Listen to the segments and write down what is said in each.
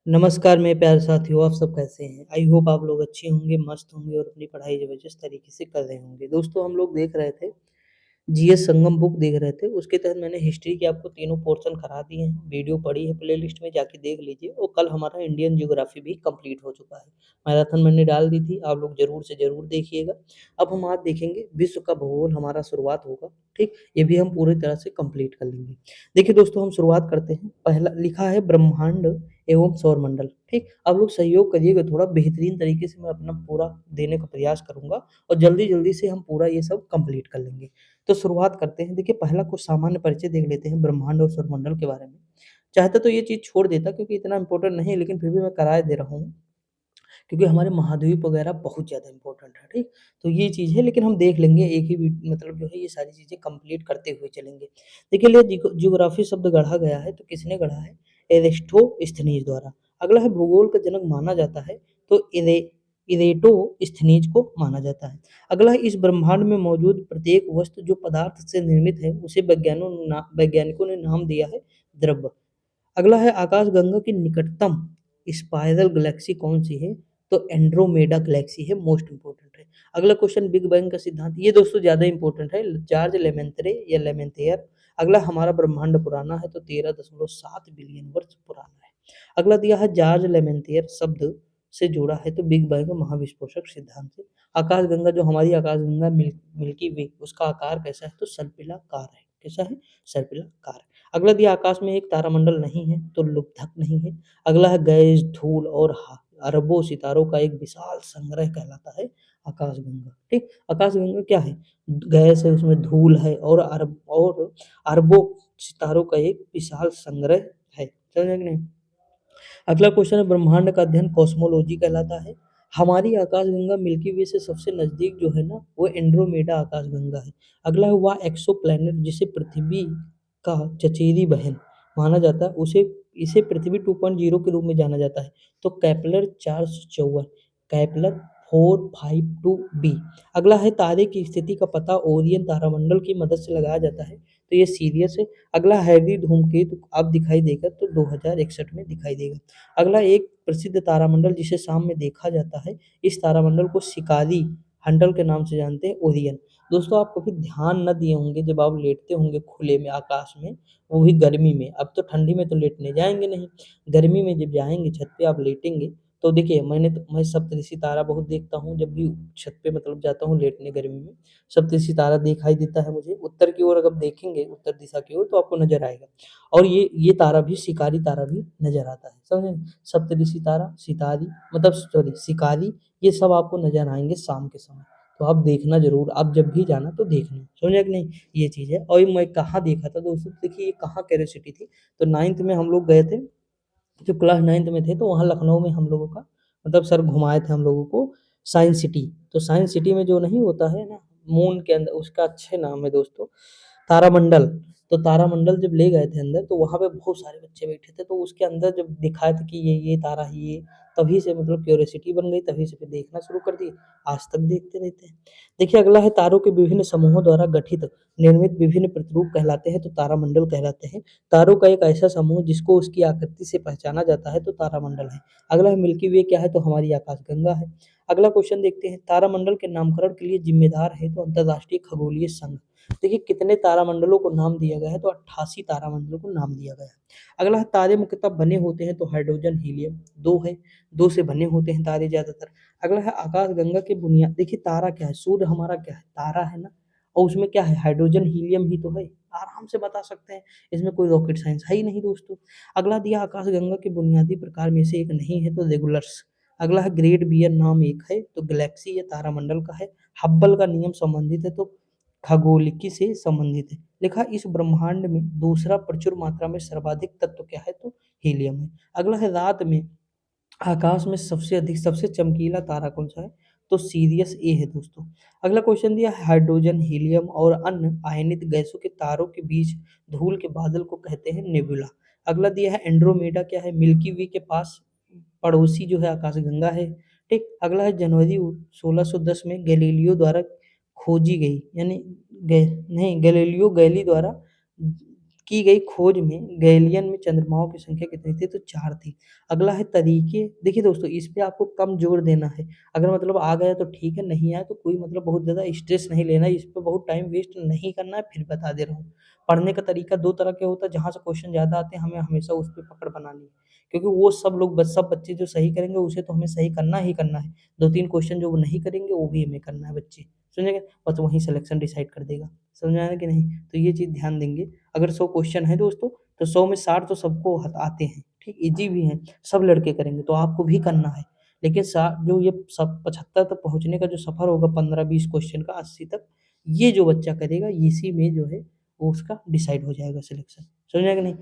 नमस्कार मेरे प्यारे साथियों, आप सब कैसे हैं? आई होप आप लोग अच्छे होंगे, मस्त होंगे और अपनी पढ़ाई ज़बरदस्त तरीके से कर रहे होंगे। दोस्तों हम लोग देख रहे थे, जीएस संगम बुक देख रहे थे, उसके तहत मैंने हिस्ट्री के आपको तीनों पोर्शन करा दिए हैं। वीडियो पड़ी है प्लेलिस्ट में, जाके देख लीजिए और कल हमारा इंडियन ज्योग्राफी भी कंप्लीट हो चुका है। मैराथन मैंने डाल दी थी, आप लोग ज़रूर से ज़रूर देखिएगा। अब हम आज देखेंगे विश्व का भूगोल हमारा शुरुआत होगा, ठीक? ये भी हम पूरी तरह से कंप्लीट कर लेंगे। देखिए दोस्तों हम शुरुआत करते हैं, पहला लिखा है ब्रह्मांड एवं सौरमंडल, ठीक? आप लोग सहयोग करिएगा थोड़ा बेहतरीन तरीके से मैं अपना पूरा देने का प्रयास करूँगा और जल्दी-जल्दी से हम पूरा ये सब कंप्लीट कर लेंगे। तो शुरुआत करते हैं। देखिए पहला कुछ सामान्य परिचय देख लेते हैं ब्रह्मांड और सौरमंडल के बारे में। चाहता तो ये चीज़ छोड़ देता क्योंकि इतना इम्पोर्टेंट नहीं है लेकिन फिर भी मैं कराए दे रहा हूँ। क्योंकि हमारे महाद्वीप वगैरह बहुत ज़्यादा इम्पोर्टेंट है, ठीक? तो ये चीज़ है लेकिन हम देख लेंगे एक ही मतलब जो है ये सारी चीज़ें कंप्लीट करते हुए चलेंगे। देखिए लिए ज्योग्राफी शब्द गढ़ा गया है तो किसने गढ़ा है? एरिस्टोस्थनीज द्वारा। अगला है भूगोल का जनक माना जाता है तो इरेटोस्थनीज को माना जाता है। अगला है इस ब्रह्मांड में मौजूद प्रत्येक वस्तु जो पदार्थ से निर्मित है उसे वैज्ञानिकों ने नाम दिया है द्रव्य। अगला है आकाशगंगा की निकटतम स्पाइरल गैलेक्सी कौन-सी है? तो एंड्रोमेडा गैलेक्सी है, मोस्ट इम्पोर्टेंट है। अगला क्वेश्चन बिग बैंग का सिद्धांत, ये दोस्तों ज़्यादा इम्पोर्टेंट है, जॉर्ज लेमेंत्रे या लेमेंथियर। अगला हमारा ब्रह्मांड पुराना है तो 13.7 बिलियन वर्ष पुराना है। अगला दिया है जॉर्ज लेमेंथियर शब्द से जुड़ा है तो बिग बैंग महाविस्फोटक सिद्धांत से। आकाशगंगा जो हमारी आकाशगंगा मिल्की वे उसका आकार कैसा है? तो सर्पिलाकार है। कैसा है? सर्पिलाकार। अगला दिया आकाश में एक तारामंडल नहीं है तो लुप्तक नहीं है। अगला है गैस, धूल और अरबों सितारों का एक विशाल संग्रह कहलाता है आकाशगंगा, ठीक? आकाशगंगा क्या है? गैस है, उसमें धूल है और अरबों सितारों का एक विशाल संग्रह है। समझे कि नहीं? अगला क्वेश्चन है ब्रह्मांड का अध्ययन कॉस्मोलॉजी कहलाता है। हमारी आकाशगंगा मिल्की वे से सबसे नजदीक जो है ना वो एंड्रोमेडा आकाशगंगा है। अगला है वह एक्सोप्लैनेट जिसे पृथ्वी का चचेरी बहन माना जाता है उसे इसे पृथ्वी 2.0 के रूप में जाना जाता है। तो कैपलर 454 कैपलर 452 बी। अगला है तारे की स्थिति का पता ओरियन तारामंडल की मदद से लगाया जाता है तो ये सीरियस है। अगला हैवी धूमकेतु अब दिखाई देगा तो 2061 में दिखाई देगा। अगला एक प्रसिद्ध तारामंडल जिसे शाम में देखा जाता है, इस तारामंडल को शिकारी हंटल के नाम से जानते हैं, ओरियन। दोस्तों आप कभी ध्यान न दिए होंगे जब आप लेटते होंगे खुले में आकाश में, वो भी गर्मी में। अब तो ठंडी में तो लेटने जाएँगे नहीं, गर्मी में जब जाएँगे छत पे आप लेटेंगे तो देखिए मैं सप्तऋषि तारा बहुत देखता हूँ जब भी छत पे मतलब जाता हूँ लेटने गर्मी में, सप्तऋषि तारा दिखाई देता है मुझे। उत्तर की ओर अगर देखेंगे उत्तर दिशा की ओर तो आपको नज़र आएगा। और ये तारा भी शिकारी तारा भी नज़र आता है, समझे? सप्तऋषि तारा, सितारी मतलब सॉरी शिकारी ये सब आपको नज़र आएँगे शाम के समय। तो आप देखना ज़रूर, आप जब भी जाना तो देखना, समझे कि नहीं? ये चीज़ है। और ये मैं कहाँ देखा था दोस्तों, देखिए ये कहाँ क्यूरियोसिटी थी, तो 9th में हम लोग गए थे, जब क्लास 9th में थे तो वहाँ लखनऊ में हम लोगों का मतलब सर घुमाए थे हम लोगों को साइंस सिटी। तो साइंस सिटी में जो नहीं होता है ना मून के अंदर, उसका अच्छे नाम है दोस्तों तारामंडल। तो तारामंडल जब ले गए थे अंदर तो वहाँ पे बहुत सारे बच्चे बैठे थे, तो उसके अंदर जब दिखाया था कि ये तारा है ये, तभी से मतलब क्यूरियोसिटी बन गई, तभी से फिर देखना शुरू कर दिए। आज तक देखते रहते हैं। देखिए अगला है तारों के विभिन्न समूहों द्वारा गठित निर्मित विभिन्न प्रतिरूप कहलाते हैं तो तारामंडल कहलाते हैं। तारों का एक ऐसा समूह जिसको उसकी आकृति से पहचाना जाता है तो तारामंडल है। अगला है मिल्की वे क्या है? तो हमारी आकाशगंगा है। अगला क्वेश्चन देखते हैं तारामंडल के नामकरण के लिए जिम्मेदार है तो अंतरराष्ट्रीय खगोलीय संघ। देखिए कितने तारामंडलों को नाम दिया गया है? तो 88 तारामंडलों को नाम दिया गया है। अगला है तारे मुख्यतः बने होते हैं तो हाइड्रोजन हीलियम 2 है, 2 से बने होते हैं तारे ज़्यादातर। अगला है आकाशगंगा की बुनियाद, देखिए तारा क्या है? सूर्य हमारा क्या है? तारा है ना, और उसमें क्या है? हाइड्रोजन हीलियम ही तो है। आराम से बता सकते हैं, इसमें कोई रॉकेट साइंस है ही नहीं दोस्तों। अगला दिया आकाशगंगा के बुनियादी प्रकार में से एक नहीं है तो रेगुलर्स। अगला है ग्रेट बियर नाम एक है तो गैलेक्सी या तारामंडल का है। हब्बल का नियम संबंधित है तो खगोलिकी से संबंधित है। लिखा इस ब्रह्मांड में दूसरा प्रचुर मात्रा में सर्वाधिक तत्व क्या है? तो हीलियम है। अगला है रात में आकाश में सबसे चमकीला तारा कौन-सा है? तो सीरियस ए है दोस्तों। अगला क्वेश्चन दिया है हाइड्रोजन, हीलियम और अन्य आयनित गैसों के तारों के बीच धूल के बादल को कहते हैं नेबुला। अगला दिया है एंड्रोमेडा क्या है? मिल्की वे के पास पड़ोसी जो है आकाशगंगा है, ठीक? अगला है जनवरी 1610 में गैलीलियो द्वारा खोजी गई यानी गै नहीं गैलीलियो गैली द्वारा की गई खोज में गैलियन में चंद्रमाओं की संख्या कितनी थी? तो 4 थी। अगला है तरीके देखिए दोस्तों इस पे आपको कम जोर देना है। अगर मतलब आ गया तो ठीक है, नहीं आया तो कोई मतलब बहुत ज़्यादा स्ट्रेस नहीं लेना है, इस पे बहुत टाइम वेस्ट नहीं करना है, फिर बता दे रहा हूँ। पढ़ने का तरीका 2 तरह के होता है, जहाँ से क्वेश्चन ज़्यादा आते हैं हमें हमेशा उस पे पकड़ बनानी है। क्योंकि वो सब बच्चे जो सही करेंगे उसे तो हमें सही करना ही करना है। 2-3 क्वेश्चन जो वो नहीं करेंगे वो भी हमें करना है बच्चे, समझे? बस वहीं सिलेक्शन डिसाइड कर देगा। समझ में आया कि नहीं? तो ये चीज़ ध्यान देंगे। अगर 100 क्वेश्चन है दोस्तों, तो 100 में 60 तो सबको आते हैं, ठीक? ईज़ी भी हैं, सब लड़के करेंगे, तो आपको भी करना है। लेकिन जो ये सब 75 तक पहुँचने का जो सफ़र होगा 15-20 क्वेश्चन का 80 तक, ये जो बच्चा करेगा इसी में जो है वो उसका डिसाइड हो जाएगा सिलेक्शन। समझ में आया कि नहीं?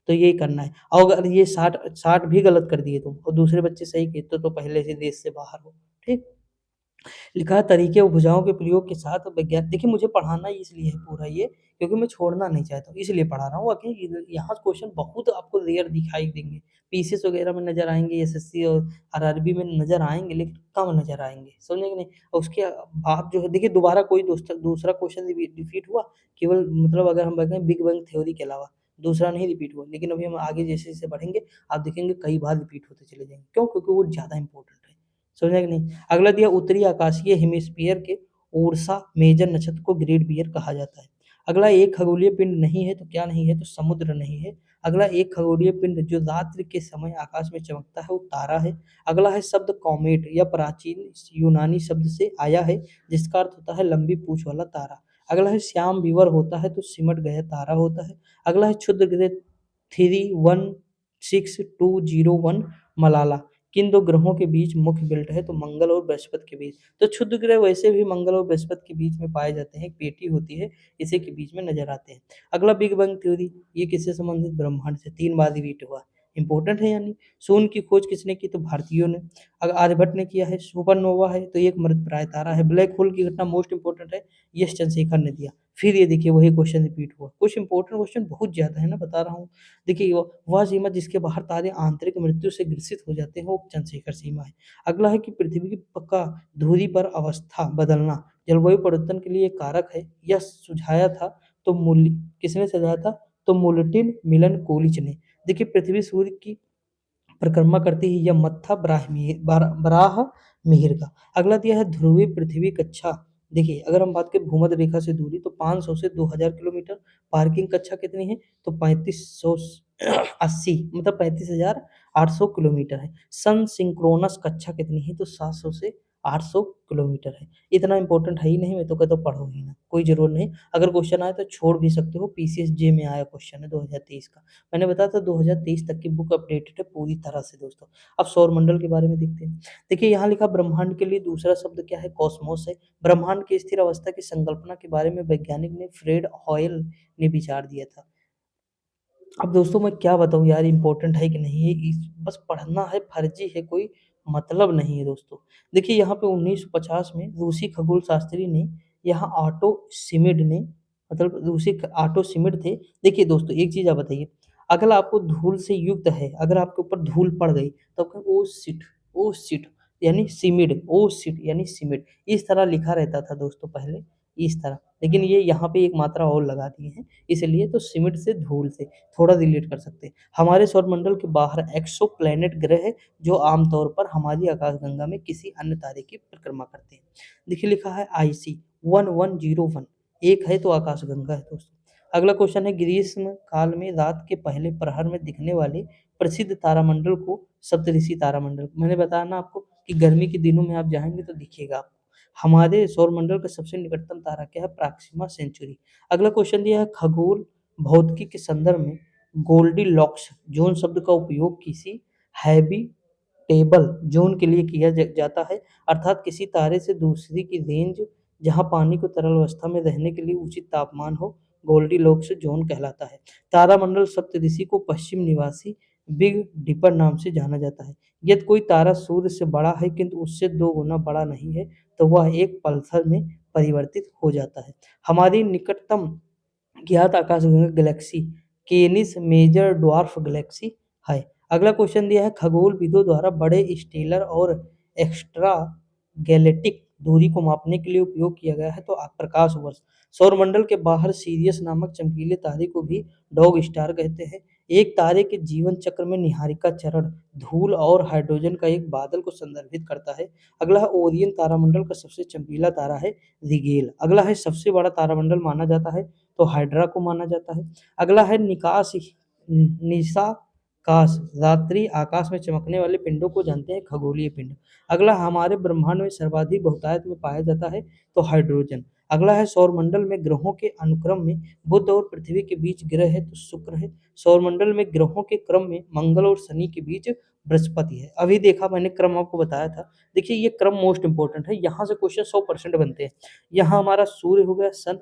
तो यही करना है। और अगर ये 60 भी गलत कर दिए तुम और दूसरे बच्चे सही किए तो पहले से देश से बाहर हो, ठीक? लिखा है तरीके व भुजाओं के प्रयोग के साथ विज्ञान देखिए मुझे पढ़ाना इसलिए है पूरा ये क्योंकि मैं छोड़ना नहीं चाहता हूँ, इसलिए पढ़ा रहा हूँ। बाकी यहाँ क्वेश्चन बहुत आपको रेयर दिखाई देंगे। पीसीएस वगैरह में नज़र आएँगे, एसएससी और आरआरबी में नज़र आएँगे लेकिन कम नज़र आएँगे, समझे कि नहीं? और उसके बाद जो है देखिए दोबारा कोई दूसरा क्वेश्चन रिपीट हुआ, केवल मतलब अगर हम देखें बिग बैंग थ्योरी के अलावा, दूसरा नहीं रिपीट हुआ। लेकिन अभी हम आगे जैसे-जैसे बढ़ेंगे, आप देखेंगे कई बार रिपीट होते चले जाएँगे। क्यों? क्योंकि वो ज़्यादा इम्पोर्टेंट है। समझा कि नहीं? अगला दिया उत्तरी आकाशीय हेमिस्फीयर के उर्सा मेजर नक्षत्र को ग्रेट बियर कहा जाता है। अगला एक खगोलीय पिंड नहीं है तो क्या नहीं है? तो समुद्र नहीं है। अगला एक खगोलीय पिंड जो रात्रि के समय आकाश में चमकता है वो तारा है। अगला है शब्द कॉमेट यह प्राचीन यूनानी शब्द से आया है जिसका अर्थ होता है लंबी पूँछ वाला तारा। अगला है श्याम विवर होता है तो सिमट गया तारा होता है। अगला है क्षुद्र ग्रह 316201 मलाला किन 2 ग्रहों के बीच मुख्य बेल्ट है? तो मंगल और बृहस्पति के बीच। तो क्षुद्र ग्रह वैसे भी मंगल और बृहस्पति के बीच में पाए जाते हैं, एक पेटी होती है, इसी के बीच में नज़र आते हैं। अगला बिग बैंग थ्योरी, ये किससे संबंधित? ब्रह्मांड से 3 बार रिपीट हुआ। इम्पोर्टेंट है यानी। शून्य की खोज किसने की? तो भारतीयों ने। आर्यभट्ट ने किया है। सुपरनोवा है तो ये एक मृतप्राय तारा है। ब्लैक होल की घटना मोस्ट इम्पोर्टेंट है, एस चंद्रशेखर ने दिया। फिर ये देखिए वही क्वेश्चन रिपीट हुआ। कुछ इम्पोर्टेंट क्वेश्चन बहुत ज़्यादा है ना, बता रहा हूँ। देखिए वह सीमा जिसके बाहर तारे आंतरिक मृत्यु से ग्रसित हो जाते हैं वो चंद्रशेखर सीमा है। अगला है कि पृथ्वी का धुरी पर अवस्था बदलना जलवायु परिवर्तन के लिए एक कारक है। यह सुझाया था तो मूल्य किसने सुझाया था? तो मुल्टिन मिलन कोलिच ने। देखिए पृथ्वी सूर्य की परिक्रमा करती है यह मत्था ब्राह्ममिहिर का। अगला दिया है ध्रुवीय पृथ्वी कक्षा। देखिए अगर हम बात करें भूमध्य रेखा से दूरी तो 500 से 2000 किलोमीटर। पार्किंग कक्षा कितनी है? तो 3580 मतलब 35,800 किलोमीटर है। सन सिंक्रोनस कक्षा कितनी है? तो 700 से 800 किलोमीटर है। इतना इम्पोर्टेंट है ही नहीं, मैं तो कहता हूँ पढ़ो ही ना, कोई ज़रूरत नहीं। अगर क्वेश्चन आए तो छोड़ भी सकते हो, पीसीएस जे में आया क्वेश्चन है 2023 का। मैंने बताया था 2023 तक की बुक अपडेटेड है पूरी तरह से दोस्तों। अब सौरमंडल के बारे में देखते हैं। देखिए यहाँ लिखा ब्रह्मांड के लिए दूसरा शब्द क्या है? कॉस्मोस है। ब्रह्मांड की स्थिर अवस्था की संकल्पना के बारे में वैज्ञानिक ने फ्रेड हॉयल ने विचार दिया था। अब दोस्तों मैं क्या बताऊँ यार, इम्पोर्टेंट है कि नहीं है, बस पढ़ना है, फर्जी है, कोई मतलब नहीं है दोस्तों। देखिए यहाँ पे 1950 में रूसी खगोल शास्त्री ने यहाँ ऑटो सिमिड ने मतलब रूसी ऑटो सिमिड थे। देखिए दोस्तों एक चीज़ आप बताइए, अगर आपको धूल से युक्त है, अगर आपके ऊपर धूल पड़ गई तो आप कहेंगे ओ शिट यानी सिमिड, ओ शिट यानी सिमिड, इस तरह लिखा रहता था दोस्तों पहले, इस तरह। लेकिन ये यहाँ पे एक मात्रा और लगा दिए हैं, इसलिए तो सिमिड से धूल से थोड़ा रिलेट कर सकते हैं। हमारे सौरमंडल के बाहर एक्सोप्लैनेट ग्रह है जो आमतौर पर हमारी आकाशगंगा में किसी अन्य तारे की परिक्रमा करते हैं। देखिए लिखा है आईसी 1101, एक है तो आकाशगंगा है दोस्तों। अगला क्वेश्चन है ग्रीष्म काल में रात के पहले प्रहर में दिखने वाले प्रसिद्ध तारामंडल को सप्तऋषि तारामंडल, मैंने बताया ना आपको कि गर्मी के दिनों में आप जाएंगे तो दिखेगा आपको। हमारे सौरमंडल का सबसे निकटतम तारा क्या है? Proxima Centauri. अगला क्वेश्चन दिया है खगोल भौतिकी के संदर्भ में गोल्डीलॉक्स ज़ोन शब्द का उपयोग किसी हैबिटेबल ज़ोन के लिए किया जाता है, अर्थात किसी तारे से दूसरे की रेंज जहाँ पानी को तरल अवस्था में रहने के लिए उचित तापमान हो, गोल्डीलॉक्स ज़ोन कहलाता है। तारामंडल सप्तऋषि को पश्चिम निवासी बिग डिपर नाम से जाना जाता है। यदि कोई तारा सूर्य से बड़ा है किंतु उससे 2 गुना बड़ा नहीं है, तो वह एक पल्सर में परिवर्तित हो जाता है। हमारी निकटतम ज्ञात आकाशगंगा गैलेक्सी केनिस मेजर ड्वार्फ गैलेक्सी है। अगला क्वेश्चन दिया है खगोलविदों द्वारा बड़े स्टेलर और एक्स्ट्रा गैलेक्टिक दूरी को मापने के लिए उपयोग किया गया है तो प्रकाश वर्ष। सौरमंडल के बाहर सीरियस नामक चमकीले तारे को भी डॉग स्टार कहते हैं। एक तारे के जीवन चक्र में निहारिका चरण, धूल और हाइड्रोजन का एक बादल को संदर्भित करता है। अगला है ओरियन तारामंडल का सबसे चमकीला तारा है रिगेल। अगला है सबसे बड़ा तारामंडल माना जाता है तो हाइड्रा को माना जाता है। अगला है निशाकाश, रात्रि आकाश में चमकने वाले पिंडों को जानते हैं खगोलीय पिंड। अगला हमारे ब्रह्मांड में सर्वाधिक बहुतायत में पाया जाता है तो हाइड्रोजन। अगला है सौरमंडल में ग्रहों के अनुक्रम में बुध और पृथ्वी के बीच ग्रह है तो शुक्र है। सौरमंडल में ग्रहों के क्रम में मंगल और शनि के बीच बृहस्पति है। अभी देखा मैंने क्रम आपको बताया था। देखिए ये क्रम मोस्ट इंपॉर्टेंट है, यहाँ से क्वेश्चन 100% बनते हैं। यहाँ हमारा सूर्य हो गया, सन,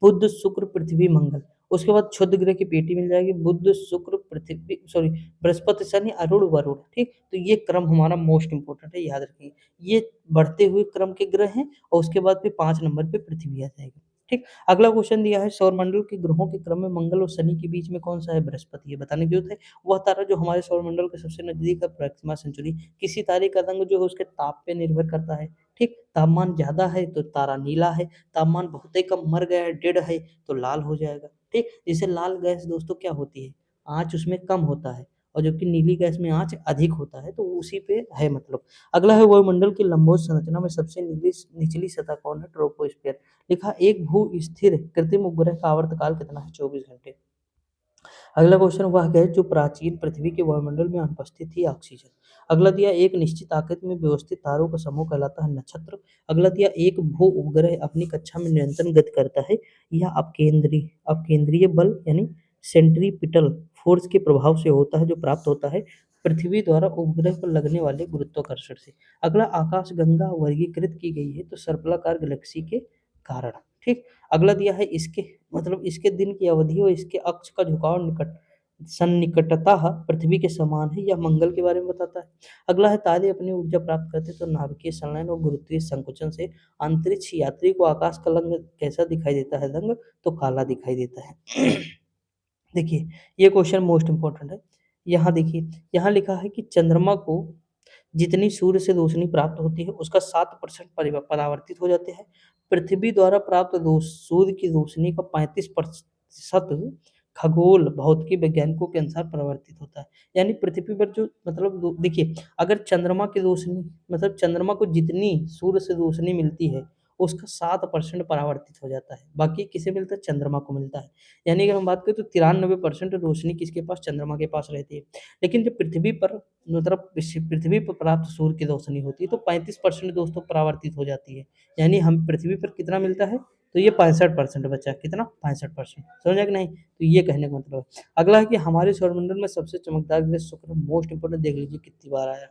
बुध शुक्र पृथ्वी मंगल। उसके बाद क्षुद्र ग्रह की पेटी मिल जाएगी, बुध शुक्र पृथ्वी सॉरी बृहस्पति शनि अरुण वरुण। ठीक, तो ये क्रम हमारा मोस्ट इंपॉर्टेंट है, याद रखिए। ये बढ़ते हुए क्रम के ग्रह हैं और उसके बाद फिर 5 नंबर पे पृथ्वी आ जाएगी। ठीक, अगला क्वेश्चन दिया है सौरमंडल के ग्रहों के क्रम में मंगल और शनि के बीच में कौन सा है? बृहस्पति है। बताने की जरूरत है। वह तारा जो हमारे सौरमंडल के सबसे नजदीक है प्रैक्सिमा सेंचुरी। किसी तारे का रंग जो है उसके ताप पे निर्भर करता है। ठीक, तापमान ज्यादा है तो तारा नीला है, तापमान बहुत ही कम मर गया है, डेड है, तो लाल हो जाएगा। ठीक, जैसे लाल गैस दोस्तों क्या होती है? आँच उसमें कम होता है और जबकि नीली गैस में आँच अधिक होता है, तो उसी पे है मतलब। अगला है वायुमंडल की लंबवत संरचना में सबसे निचली सतह कौन है? ट्रोपोस्फियर। लिखा एक भू स्थिर कृत्रिम उपग्रह का आवर्तकाल कितना है? 24 घंटे। अगला क्वेश्चन वह गैस जो प्राचीन पृथ्वी के वायुमंडल में अनुपस्थित थी? ऑक्सीजन। अगला दिया एक निश्चित आकृति में व्यवस्थित तारों का समूह कहलाता है नक्षत्र। अगला दिया एक भू उपग्रह अपनी कक्षा में निरंतर गति करता है, यह अपकेंद्रीय बल यानी सेंट्रीपिटल फोर्स के प्रभाव से होता है जो प्राप्त होता है पृथ्वी द्वारा उपग्रह पर लगने वाले गुरुत्वाकर्षण से। अगला आकाशगंगा वर्गीकृत की गई है तो सर्पलाकार गैलेक्सी के कारण। ठीक, अगला दिया है इसके मतलब इसके दिन की अवधि और इसके अक्ष का झुकाव सन्निकटतः पृथ्वी के समान है, यह मंगल के बारे में बताता है। अगला है तारे अपनी ऊर्जा प्राप्त करते तो नाभिकीय संलयन और गुरुत्वीय संकुचन से। अंतरिक्ष यात्री को आकाश का रंग कैसा दिखाई देता है? रंग तो काला दिखाई देता है। देखिए ये क्वेश्चन मोस्ट इंपॉर्टेंट है। यहाँ देखिए, यहाँ लिखा है कि चंद्रमा को जितनी सूर्य से रोशनी प्राप्त होती है उसका 7% परावर्तित हो जाते हैं। पृथ्वी द्वारा प्राप्त सूर्य की रोशनी का 35% खगोल भौतिकी वैज्ञानिकों के अनुसार परावर्तित होता है। यानी पृथ्वी पर जो मतलब देखिए, अगर चंद्रमा की रोशनी मतलब चंद्रमा को जितनी सूर्य से रोशनी मिलती है उसका 7% परावर्तित हो जाता है, बाकी किसे मिलता है? चंद्रमा को मिलता है। यानी अगर हम बात करें तो 93% रोशनी किसके पास? चंद्रमा के पास रहती है। लेकिन जब पृथ्वी पर मतलब पृथ्वी पर प्राप्त सूर्य की रोशनी होती है तो 35% दोस्तों परावर्तित हो जाती है। यानी हम पृथ्वी पर कितना मिलता है? तो ये 65% बचा। कितना? 65%। समझ आया कि नहीं? तो ये कहने का मतलब है। अगला है कि हमारे सौरमंडल में सबसे चमकदार ग्रह शुक्र। मोस्ट इंपोर्टेंट, देख लीजिए कितनी बार आया,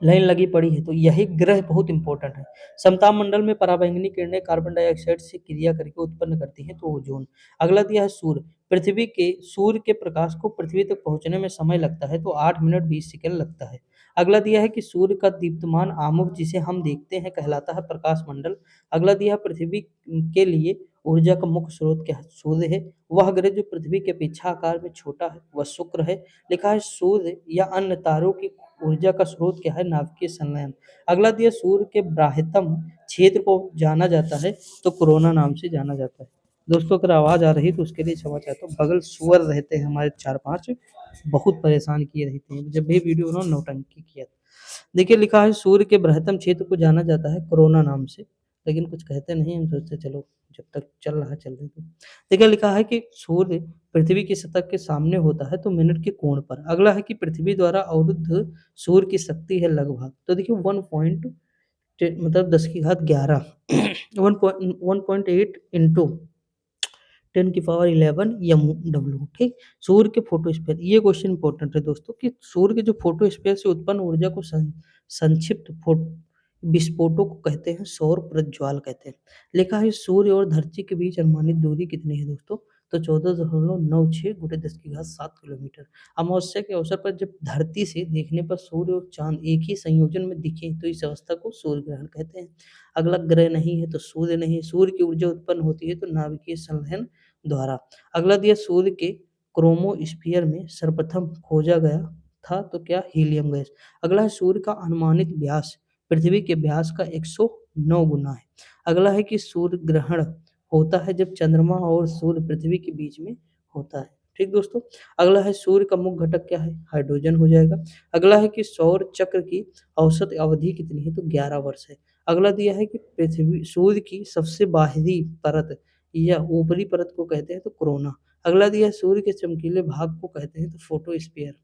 लाइन लगी पड़ी है, तो यही ग्रह बहुत इंपॉर्टेंट है। समताप मंडल में पराबैंगनी किरणें कार्बन डाइऑक्साइड से क्रिया करके उत्पन्न करती हैं तो ओजोन। अगला दिया है सूर्य। सूर्य के प्रकाश को पृथ्वी तक पहुंचने में समय लगता है तो 8 मिनट 20 सेकंड लगता है। अगला दिया है कि सूर्य का दीप्तमान आमुख जिसे हम देखते हैं कहलाता है प्रकाश मंडल। अगला दिया है पृथ्वी के लिए ऊर्जा का मुख्य स्रोत क्या है? सूर्य है। वह ग्रह जो पृथ्वी के अपेक्षा आकार में छोटा है वह शुक्र है। लिखा है सूर्य या अन्य तारों की ऊर्जा का स्रोत क्या है? नाभिकीय संलयन। अगला दिया सूर्य के ब्राह्यतम क्षेत्र को जाना जाता है तो कोरोना नाम से जाना जाता है। दोस्तों अगर आवाज आ रही है तो उसके लिए क्षमा चाहता हूँ, बगल सुअर रहते हैं हमारे 4-5, बहुत परेशान किए रहते हैं, जब भी वीडियो बनाओ नौटंकी किया। देखिए लिखा है सूर्य के बृहत्तम क्षेत्र को जाना जाता है कोरोना नाम से, लेकिन कुछ कहते नहीं, हम सोचते चलो जब तक चल रहा है चलने दो। देखिए लिखा है कि सूर्य पृथ्वी की सतह के सामने होता है तो मिनट के कोण पर। अगला है कि पृथ्वी द्वारा अवरुद्ध सूर्य की शक्ति है लगभग, तो देखिए 1 पॉइंट मतलब 10 की घात 11 1.8 इंटू 10 की पावर 11 एम डब्ल्यू। ठीक, सूर्य के फोटोस्फीयर, ये क्वेश्चन इंपॉर्टेंट है दोस्तों कि सूर्य के जो फोटोस्फीयर से उत्पन्न ऊर्जा को संक्षिप्त विस्फोटों को कहते हैं सौर प्रज्वाल कहते हैं। लिखा है सूर्य और धरती के बीच अनुमानित दूरी कितनी है दोस्तों? तो 14.96 गुणे 10 की घात 7 किलोमीटर। अमावस्या के अवसर पर जब धरती से देखने पर सूर्य और चांद एक ही संयोजन में दिखे तो इस अवस्था को सूर्य ग्रहण कहते हैं। अगला ग्रह नहीं है तो सूर्य नहीं, सूर्य की ऊर्जा उत्पन्न होती है तो नाभिकीय संलयन द्वारा। अगला दिया सूर्य के क्रोमोस्फीयर में सर्वप्रथम खोजा गया था तो क्या? Helium gas. अगला है सूर्य का अनुमानित व्यास पृथ्वी के व्यास का 109 गुना है। अगला है कि सूर्य ग्रहण होता है जब चंद्रमा और सूर्य पृथ्वी के बीच में होता है। ठीक दोस्तों? अगला है सूर्य का मुख्य घटक क्या है? हाइड्रोजन हो जाएगा। अगला है कि सौर चक्र की औसत अवधि कितनी है? तो 11 वर्ष है। अगला दिया है कि पृथ्वी सूर्य की सबसे बाहरी परत या ऊपरी परत को कहते हैं तो कोरोना। अगला दिया है सूर्य के चमकीले भाग को कहते हैं तो फोटोस्फीयर।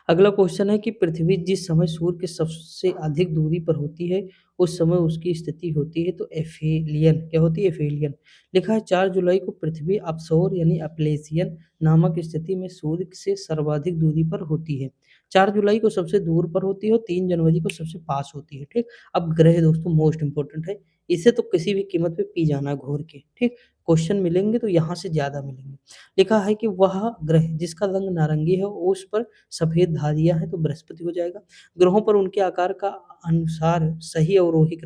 अगला क्वेश्चन है कि पृथ्वी जिस समय सूर्य के सबसे अधिक दूरी पर होती है, उस समय उसकी स्थिति होती है तो एफेलियन। क्या होती है? एफेलियन। लिखा है 4 जुलाई को पृथ्वी अपसौर यानी अपलेसियन नामक स्थिति में सूर्य से सर्वाधिक दूरी पर होती है। 4 जुलाई को सबसे दूर पर होती है और 3 जनवरी को सबसे पास होती है। ठीक? अब ग्रह दोस्तों मोस्ट इंपोर्टेंट है। इसे तो किसी भी कीमत पे पी जाना घोर के। ठीक? क्वेश्चन मिलेंगे तो यहाँ से ज़्यादा मिलेंगे। लिखा है कि वह ग्रह जिसका रंग नारंगी है उस पर सफ़ेद धारियाँ हैं तो बृहस्पति हो जाएगा। ग्रहों पर उनके आकार का अनुसार सही अवरोही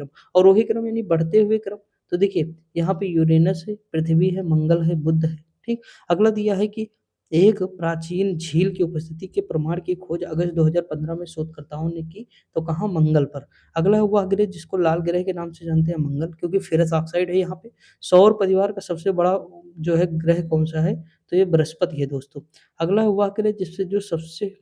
क्रम यानी बढ़ते हुए क्रम। तो देखिए यहाँ पे यूरेनस है, पृथ्वी है, मंगल है, बुध है। ठीक? अगला दिया है कि एक प्राचीन झील की उपस्थिति के प्रमाण की खोज अगस्त 2015 में शोधकर्ताओं ने की, तो कहाँ? मंगल पर। अगला है वह ग्रह जिसको लाल ग्रह के नाम से जानते हैं मंगल, क्योंकि फेरस ऑक्साइड है यहाँ पे। सौर परिवार का सबसे बड़ा जो है ग्रह कौन-सा है? तो ये बृहस्पति है दोस्तों। अगला है वह ग्रह जिससे जो सबसे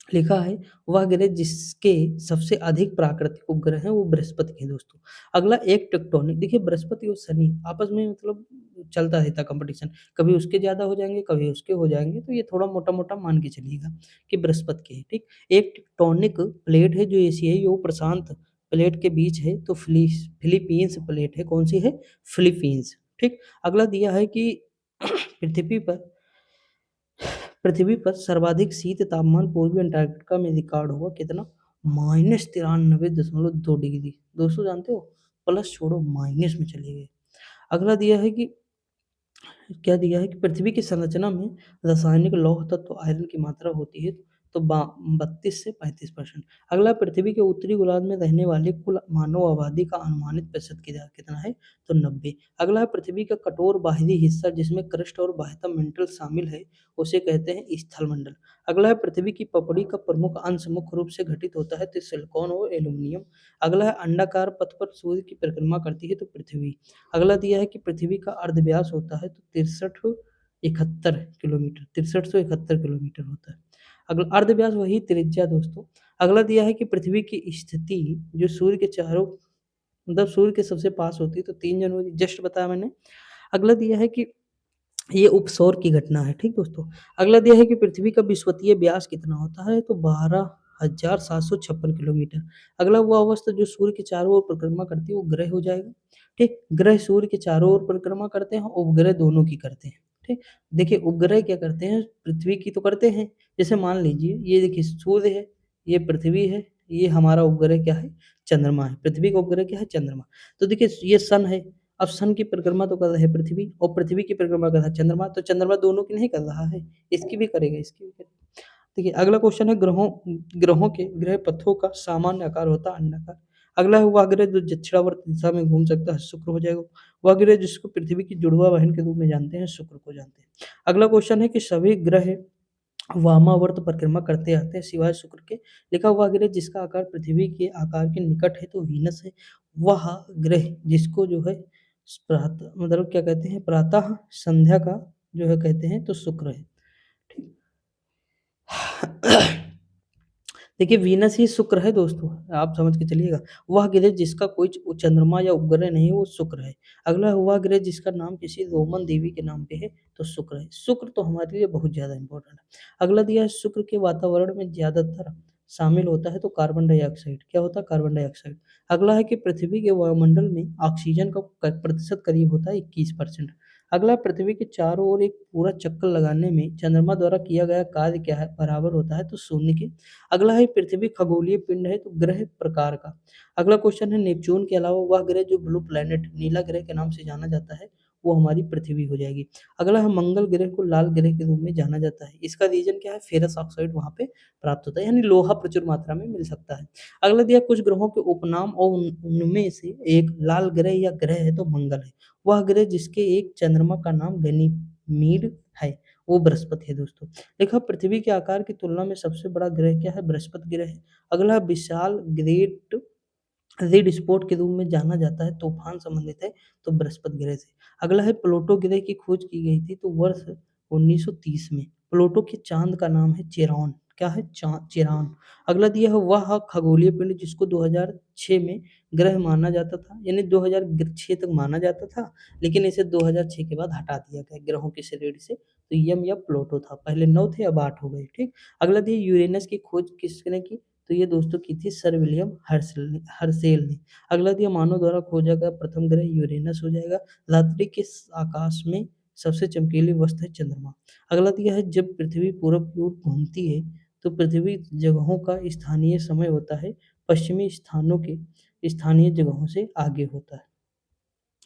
लिखा है वह ग्रह जिसके सबसे अधिक प्राकृतिक उपग्रह हैं वो बृहस्पति के हैं दोस्तों। अगला एक टेक्टोनिक। देखिए बृहस्पति और शनि आपस में मतलब चलता रहता है कॉम्पिटिशन। कभी उसके ज़्यादा हो जाएँगे, कभी उसके हो जाएँगे, तो ये थोड़ा मोटा-मोटा मान के चलिएगा कि बृहस्पति के हैं, ठीक। एक टेक्टोनिक प्लेट है जो एशियाई और प्रशांत प्लेट के बीच है, तो फिलीपींस प्लेट है, कौन-सी है? फिलीपींस, ठीक। अगला दिया है कि पृथ्वी पर पृथ्वी पर सर्वाधिक शीत तापमान पूर्वी अंटार्कटिका में रिकॉर्ड हुआ कितना? -93.2 डिग्री। दोस्तों जानते हो? प्लस छोड़ो माइनस में चले गए। अगला दिया है कि क्या दिया है कि पृथ्वी की संरचना में रासायनिक लौह तत्व आयरन की मात्रा होती है तो 32 से 35%। अगला पृथ्वी के उत्तरी गोलार्ध में रहने वाले कुल मानव आबादी का अनुमानित प्रतिशत कितना है? तो 90। अगला है पृथ्वी का कठोर बाहरी हिस्सा जिसमें क्रस्ट और बाह्यतम मेंटल शामिल है, उसे कहते हैं स्थलमंडल। अगला है पृथ्वी की पपड़ी का प्रमुख अंश मुख्य रूप से घटित होता है तो सिलिकॉन और एल्यूमिनियम। अगला है अंडाकार पथ पर सूर्य की परिक्रमा करती है तो पृथ्वी। अगला दिया है कि पृथ्वी का अर्धव्यास होता है तो 6371 किलोमीटर होता है। अगला अर्धव्यास वही त्रिज्या दोस्तों। अगला दिया है कि पृथ्वी की स्थिति जो सूर्य के चारों मतलब सूर्य के सबसे पास होती है तो 3 जनवरी जस्ट बताया मैंने। अगला दिया है कि ये उपसौर की घटना है, ठीक दोस्तों। अगला दिया है कि पृथ्वी का विषुवतीय व्यास कितना होता है तो 12,756 किलोमीटर। अगला वो अवस्था जो सूर्य के चारों ओर परिक्रमा करती है वो ग्रह हो जाएगा, ठीक। ग्रह सूर्य के चारों ओर परिक्रमा करते हैं, उपग्रह दोनों की करते हैं, ठीक। देखिए उपग्रह क्या करते हैं, पृथ्वी की तो करते हैं। जैसे मान लीजिए ये देखिए सूर्य है, ये पृथ्वी है, ये हमारा उपग्रह क्या है? चंद्रमा है। पृथ्वी का उपग्रह क्या है? चंद्रमा। तो देखिए ये सन है, अब सन की परिक्रमा तो कर रहा है पृथ्वी और पृथ्वी की परिक्रमा कर रहा है चंद्रमा, तो चंद्रमा दोनों की नहीं कर रहा है, इसकी भी करेगा, इसकी भी करेगा। देखिए अगला क्वेश्चन है ग्रहों के ग्रह पथों का सामान्य आकार होता है अंडाकार। अगला है वह ग्रह जो दक्षिणावर्त दिशा में घूम सकता है, शुक्र हो जाएगा। वह ग्रह जिसको पृथ्वी की जुड़वा बहन के रूप में जानते हैं, शुक्र को जानते हैं। अगला क्वेश्चन है कि सभी ग्रह वामावर्त परिक्रमा करते आते हैं सिवाय शुक्र के। लिखा हुआ ग्रह जिसका आकार पृथ्वी के आकार के निकट है तो वीनस है। वह ग्रह जिसको जो है प्रातः मतलब क्या कहते हैं प्रातः संध्या का जो है कहते हैं तो शुक्र है। ठीक। देखिए वीनस ही शुक्र है दोस्तों, आप समझ के चलिएगा। वह ग्रह जिसका कोई चंद्रमा या उपग्रह नहीं है वो शुक्र है। अगला है वह ग्रह जिसका नाम किसी रोमन देवी के नाम पे है तो शुक्र है। शुक्र तो हमारे लिए बहुत ज़्यादा इम्पोर्टेंट है। अगला दिया है शुक्र के वातावरण में ज़्यादातर शामिल होता है तो कार्बन डाइऑक्साइड। क्या होता है? Carbon dioxide. अगला है कि पृथ्वी के वायुमंडल में ऑक्सीजन का प्रतिशत करीब होता है 21%। अगला पृथ्वी के चारों ओर एक पूरा चक्कर लगाने में चंद्रमा द्वारा किया गया कार्य क्या है? बराबर होता है तो शून्य के। अगला है पृथ्वी खगोलीय पिंड है तो ग्रह प्रकार का। अगला क्वेश्चन है नेपच्यून के अलावा वह ग्रह जो ब्लू प्लैनेट नीला ग्रह के नाम से जाना जाता है वो हमारी पृथ्वी हो जाएगी। अगला है मंगल ग्रह को लाल ग्रह के रूप में जाना जाता है। इसका रीज़न क्या है? फेरस ऑक्साइड वहाँ पे प्राप्त होता है यानी लोहा प्रचुर मात्रा में मिल सकता है। अगला दिया कुछ ग्रहों के उपनाम और उनमें से एक लाल ग्रह या ग्रह है तो मंगल है। वह ग्रह जिसके एक चंद्रमा का नाम गनीमीड है वो बृहस्पति है दोस्तों। देखा पृथ्वी के आकार की तुलना में सबसे बड़ा ग्रह क्या है? बृहस्पति ग्रह है। अगला विशाल ग्रेट रेड स्पॉट के रूप में जाना जाता है, तूफ़ान संबंधित है तो बृहस्पति ग्रह से। अगला है प्लूटो ग्रह की खोज की गई थी तो वर्ष 1930 में। प्लूटो के चाँद का नाम है चेरॉन, क्या है? चेरॉन। अगला दिया है वह खगोलीय पिंड जिसको 2006 में ग्रह माना जाता था, यानी 2006 तक माना जाता था, लेकिन इसे 2006 के बाद हटा दिया गया ग्रहों की श्रेणी से। तो यम या प्लूटो था, पहले 9 थे अब 8 हो गए, ठीक। अगला दिया यूरेनस की खोज किसने की? तो ये दोस्तों की थी सर विलियम हर्शेल ने। अगला दिया मानव द्वारा खोजा गया प्रथम ग्रह यूरेनस हो जाएगा। रात्रि के आकाश में सबसे चमकीली वस्तु है चंद्रमा। अगला दिया है जब पृथ्वी पूरब की ओर घूमती है तो पृथ्वी जगहों का स्थानीय समय होता है पश्चिमी स्थानों के स्थानीय जगहों से आगे होता है।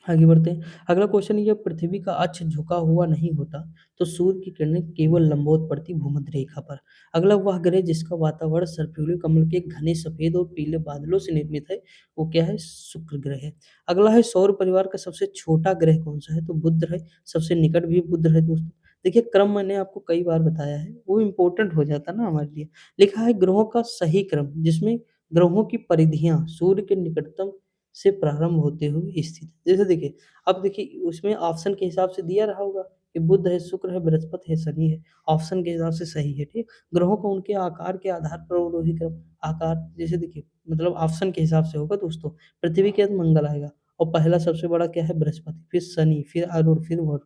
आगे बढ़ते हैं। अगला क्वेश्चन ये, पृथ्वी का अक्ष झुका हुआ नहीं होता तो सूर्य की किरणें केवल लंबवत पड़ती भूमध्य रेखा पर। अगला वह ग्रह जिसका वातावरण सर्पिल कमल के घने सफेद और पीले बादलों से निर्मित है वो क्या है? शुक्र ग्रह है। अगला है सौर परिवार का सबसे छोटा ग्रह कौन सा है? तो बुध है। सबसे निकट भी बुध है दोस्तों। देखिए क्रम मैंने आपको कई बार बताया है, वो इम्पोर्टेंट हो जाता है ना हमारे लिए। लिखा है ग्रहों का सही क्रम जिसमें ग्रहों की परिधियां सूर्य के निकटतम से प्रारंभ होते हुए स्थित। जैसे देखिए, अब देखिए उसमें ऑप्शन के हिसाब से दिया रहा होगा कि बुध है, शुक्र है, बृहस्पति है, शनि है। ऑप्शन के हिसाब से सही है, ठीक। ग्रहों को उनके आकार के आधार पर अवरोही क्रम आकार जैसे देखिए मतलब ऑप्शन के हिसाब से होगा दोस्तों। पृथ्वी के बाद मंगल आएगा और पहला सबसे बड़ा क्या है? बृहस्पति, फिर शनि, फिर अरुण, फिर वरुण,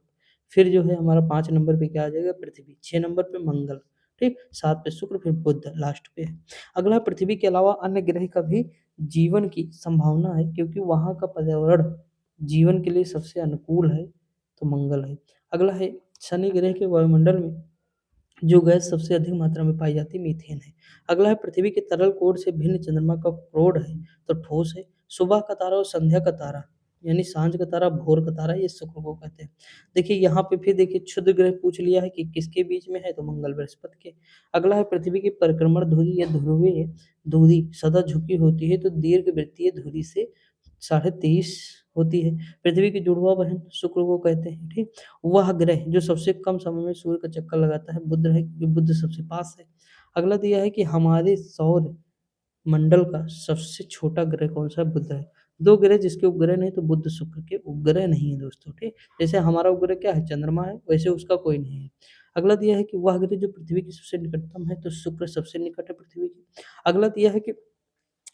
फिर जो है हमारा 5 नंबर पे क्या आ जाएगा? पृथ्वी, 6 नंबर पे मंगल, ठीक, 7 पे शुक्र, फिर बुध लास्ट पे है। अगला पृथ्वी के अलावा अन्य ग्रह का भी जीवन की संभावना है क्योंकि वहाँ का पर्यावरण जीवन के लिए सबसे अनुकूल है, तो मंगल है। अगला है शनि ग्रह के वायुमंडल में जो गैस सबसे अधिक मात्रा में पाई जाती है मीथेन है। अगला है पृथ्वी के तरल कोण से भिन्न चंद्रमा का प्रोड है तो ठोस है। सुबह का तारा और संध्या का तारा यानी सांझ का तारा, भोर का तारा, ये शुक्र को कहते हैं। देखिए यहाँ पे फिर देखिए क्षुद्र ग्रह पूछ लिया है कि किसके बीच में है, तो मंगल बृहस्पति के। अगला है पृथ्वी की परिक्रमण धुरी या ध्रुवीय धुरी सदा झुकी होती है तो दीर्घवृत्तीय धुरी से 23.5 होती है। पृथ्वी की जुड़वा बहन शुक्र को कहते हैं, ठीक। वह ग्रह जो सबसे कम समय में सूर्य का चक्कर लगाता है बुध है क्योंकि बुध सबसे पास है। अगला दिया है कि हमारे सौर मंडल का सबसे छोटा ग्रह कौन-सा है? बुध है। 2 ग्रह जिसके उपग्रह नहीं तो बुध शुक्र के उपग्रह नहीं है दोस्तों, ठीक। जैसे हमारा उपग्रह क्या है? चंद्रमा है, वैसे उसका कोई नहीं है। अगला दिया है कि वह ग्रह जो पृथ्वी के सबसे निकटतम है तो शुक्र सबसे निकट है पृथ्वी के। अगला दिया है कि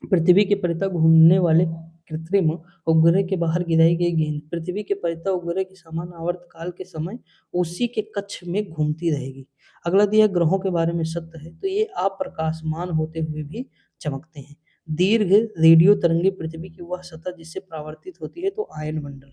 पृथ्वी के परितः घूमने वाले कृत्रिम उपग्रह के बाहर गिराई गई गेंद पृथ्वी के परितः उपग्रह के समान आवर्तकाल के समय उसी के कक्ष में घूमती रहेगी। अगला दिया ग्रहों के बारे में सत्य है तो ये अप्रकाशमान होते हुए भी चमकते हैं। दीर्घ रेडियो तरंगे पृथ्वी की वह सतह जिससे परावर्तित होती है तो आयन मंडल।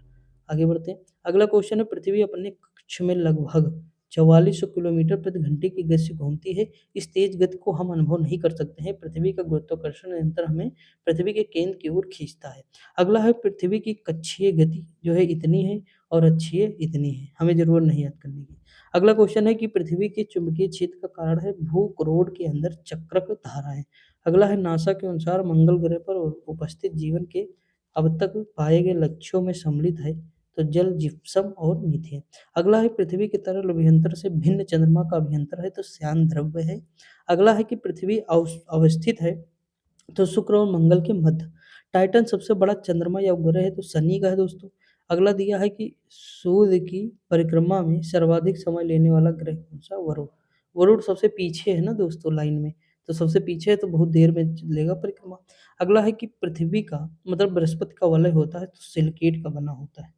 आगे बढ़ते हैं। अगला क्वेश्चन है पृथ्वी अपने कक्ष में लगभग 4400 किलोमीटर प्रति घंटे की गति से घूमती है। इस तेज गति को हम अनुभव नहीं कर सकते हैं। पृथ्वी का गुरुत्वाकर्षण निरंतर हमें पृथ्वी के केंद्र की ओर खींचता है। अगला है पृथ्वी की कक्षीय गति जो है इतनी है और अक्षीय इतनी है, हमें जरूरत नहीं याद करने की। अगला क्वेश्चन है कि पृथ्वी के चुंबकीय क्षेत्र का कारण है भूकरोड़ के अंदर चक्रक धाराएं। अगला है नासा के अनुसार मंगल ग्रह पर उपस्थित जीवन के अब तक पाए गए लक्ष्यों में सम्मिलित है तो जल, जिप्सम और मीथेन। अगला है पृथ्वी की तरल अभियंतर से भिन्न चंद्रमा का अभियंतर है तो श्यान द्रव्य है। अगला है कि पृथ्वी अवस्थित है तो शुक्र और मंगल के मध्य। टाइटन सबसे बड़ा चंद्रमा या उपग्रह है तो शनि का है दोस्तों। अगला दिया है कि सूर्य की परिक्रमा में सर्वाधिक समय लेने वाला ग्रह कौन सा? वरुण। वरुण सबसे पीछे है ना दोस्तों लाइन में, तो सबसे पीछे है तो बहुत देर में चलेगा परिक्रमा। अगला है कि पृथ्वी का मतलब बृहस्पति का वलय होता है तो सिलिकेट का बना होता है।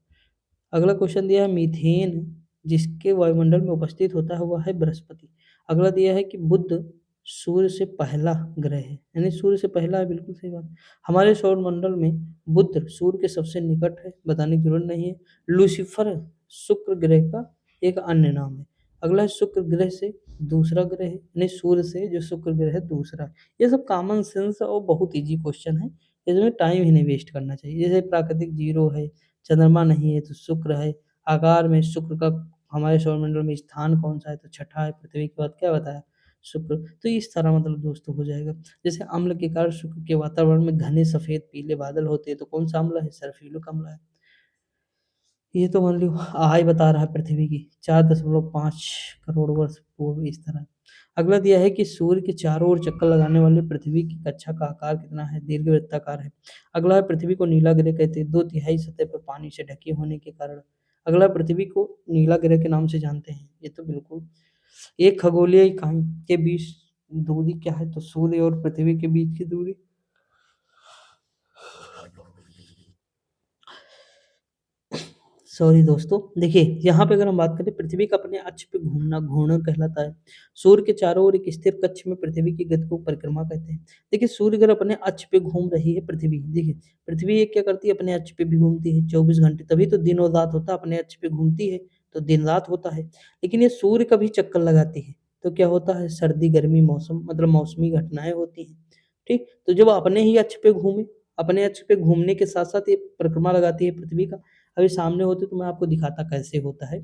अगला क्वेश्चन दिया है मीथेन जिसके वायुमंडल में उपस्थित होता है वह है बृहस्पति। अगला दिया है कि बुध सूर्य से पहला ग्रह है, यानी सूर्य से पहला है, बिल्कुल सही बात। हमारे सौर मंडल में बुध सूर्य के सबसे निकट है, बताने की जरूरत नहीं है। लूसीफर शुक्र ग्रह का एक अन्य नाम है। अगला है शुक्र ग्रह से दूसरा ग्रह है, यानी सूर्य से जो शुक्र ग्रह है दूसरा है। ये सब कॉमन सेंस और बहुत इजी क्वेश्चन है, इसमें टाइम ही नहीं वेस्ट करना चाहिए। जैसे प्राकृतिक जीरो है, चंद्रमा नहीं है तो शुक्र है। आकार में शुक्र का हमारे सौरमंडल में स्थान कौन-सा है तो छठा है, पृथ्वी के बाद क्या बताया? शुक्र। तो इस तरह मतलब दोस्तों हो जाएगा। जैसे अम्ल के कारण शुक्र के वातावरण में घने सफ़ेद पीले बादल होते हैं तो कौन-सा अम्ल है? सल्फ्यूरिक अम्ल है। ये तो मान लो आय बता रहा है पृथ्वी की 4.5 करोड़ वर्ष पूर्व इस तरह। अगला दिया है कि सूर्य के चारों ओर चक्कर लगाने वाले पृथ्वी की कक्षा का आकार कितना है? दीर्घवृत्ताकार है। अगला है पृथ्वी को नीला ग्रह कहते हैं, 2/3 सतह पर पानी से ढके होने के कारण। अगला पृथ्वी को नीला ग्रह के नाम से जानते हैं, ये तो बिल्कुल। एक खगोलीय इकाई के बीच दूरी क्या है? तो सूर्य और पृथ्वी के बीच की दूरी सॉरी दोस्तों, देखिए यहाँ पे अगर हम बात करें पृथ्वी का अपने अक्ष पे घूमना घूर्णन कहलाता है। सूर्य के चारों ओर एक स्थिर कक्ष में पृथ्वी की गति को परिक्रमा कहते हैं। देखिए सूर्य अगर अपने अक्ष पे घूम रही है पृथ्वी, देखिए पृथ्वी एक क्या करती है अपने अक्ष पे भी घूमती है 24 घंटे, तभी तो दिन और रात होता है, अपने अक्ष पे घूमती है तो दिन रात होता है। लेकिन ये सूर्य का भी चक्कर लगाती है तो क्या होता है? सर्दी गर्मी मौसम मतलब मौसमी घटनाएं होती हैं। ठीक, तो जब अपने ही अक्ष पे घूमे, अपने अक्ष पे घूमने के साथ साथ ये परिक्रमा लगाती है पृथ्वी का। अभी सामने होते तो मैं आपको दिखाता कैसे होता है।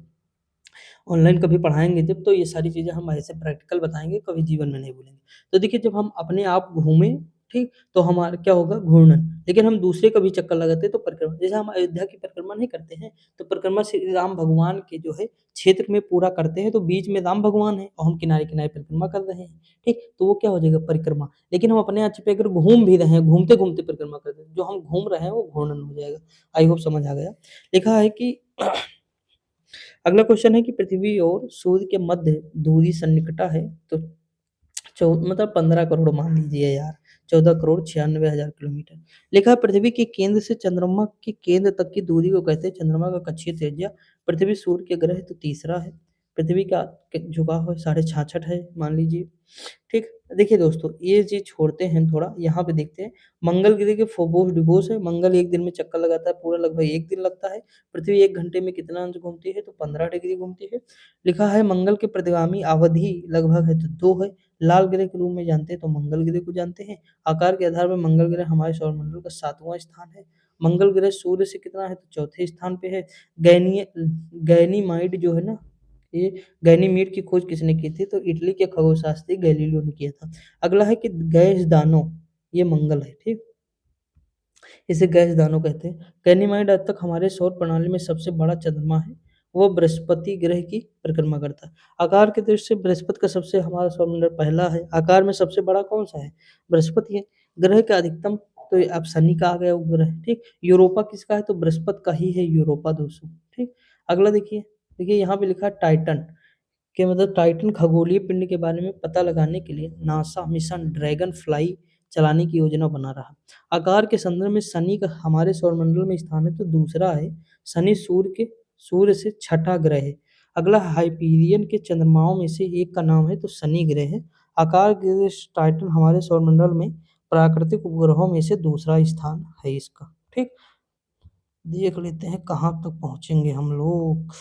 ऑनलाइन कभी पढ़ाएँगे जब तो ये सारी चीज़ें हम ऐसे प्रैक्टिकल बताएँगे, कभी जीवन में नहीं भूलेंगे। तो देखिए जब हम अपने आप घूमें, ठीक? तो हमारा क्या होगा? घूर्णन। लेकिन हम दूसरे का भी चक्कर लगाते हैं तो परिक्रमा। जैसे हम अयोध्या की परिक्रमा नहीं करते हैं, तो परिक्रमा श्री राम भगवान के जो है क्षेत्र में पूरा करते हैं, तो बीच में राम भगवान हैं और हम किनारे-किनारे परिक्रमा कर रहे हैं, ठीक? तो वो क्या हो जाएगा? परिक्रमा। लेकिन हम अपने अक्ष पे अगर घूम भी रहे हैं, घूमते-घूमते परिक्रमा कर रहे हैं, जो हम घूम रहे हैं वो घूर्णन हो जाएगा। आई होप समझ आ गया। लिखा है कि अगला क्वेश्चन है कि पृथ्वी और सूर्य के मध्य दूरी सन्निकटा है तो मतलब 15 करोड़ मान लीजिए यार, 14 करोड़ 96 हज़ार किलोमीटर। लिखा है पृथ्वी के केंद्र से चंद्रमा के केंद्र तक की दूरी को कहते हैं चंद्रमा का कक्षीय त्रिज्या। पृथ्वी सूर्य के ग्रह तो तीसरा है। पृथ्वी का झुकाव है 66.5 है मान लीजिए। ठीक, देखिए दोस्तों ये चीज़ छोड़ते हैं थोड़ा, यहाँ पे देखते हैं मंगल ग्रह के फोबोस डिबोस है। मंगल 1 दिन में चक्कर लगाता है पूरा लगभग 1 दिन लगता है। पृथ्वी 1 घंटे में कितना अंश घूमती है? तो 15 डिग्री घूमती है। लिखा है मंगल के प्रतिगामी अवधि लगभग है तो 2 है। लाल ग्रह के रूप में जानते हैं तो मंगल ग्रह को जानते हैं। आकार के आधार पर मंगल ग्रह हमारे सौरमंडल का 7वां स्थान है। मंगल ग्रह सूर्य से कितना है? तो चौथे स्थान पे है। गैनीमाइड जो है ना, ये गैनीमीड की खोज किसने की थी? तो इटली के खगोलशास्त्री गैलीलियो ने किया था। अगला है कि गैस दानव, ये मंगल है, ठीक? इसे गैस दानव कहते हैं। गैनीमाइड आज तक हमारे सौर प्रणाली में सबसे बड़ा चंद्रमा है। वो बृहस्पति ग्रह की परिक्रमा करता है। आकार की दृष्टि से बृहस्पति का सबसे हमारा सौरमंडल पहला है। आकार में सबसे बड़ा कौन-सा है? बृहस्पति है। ग्रह का अधिकतम तो ये अब शनि का आ गया उपग्रह, ठीक? यूरोपा किसका है? तो बृहस्पति का ही है यूरोपा दोस्तों, ठीक? अगला देखिए, देखिए यहाँ पे लिखा है टाइटन। कि मतलब टाइटन खगोलीय पिंड के बारे में पता लगाने के लिए नासा मिशन ड्रैगन फ्लाई चलाने की योजना बना रहा। आकार के संदर्भ में शनि का हमारे सौरमंडल में स्थान है तो दूसरा है। शनि सूर्य से छठा ग्रह है। अगला हाइपीरियन के चंद्रमाओं में से एक का नाम है तो शनि ग्रह है। आकार के टाइटन हमारे सौरमंडल में प्राकृतिक उपग्रहों में से दूसरा स्थान है इसका, ठीक? देख लेते हैं कहाँ तक पहुँचेंगे हम लोग।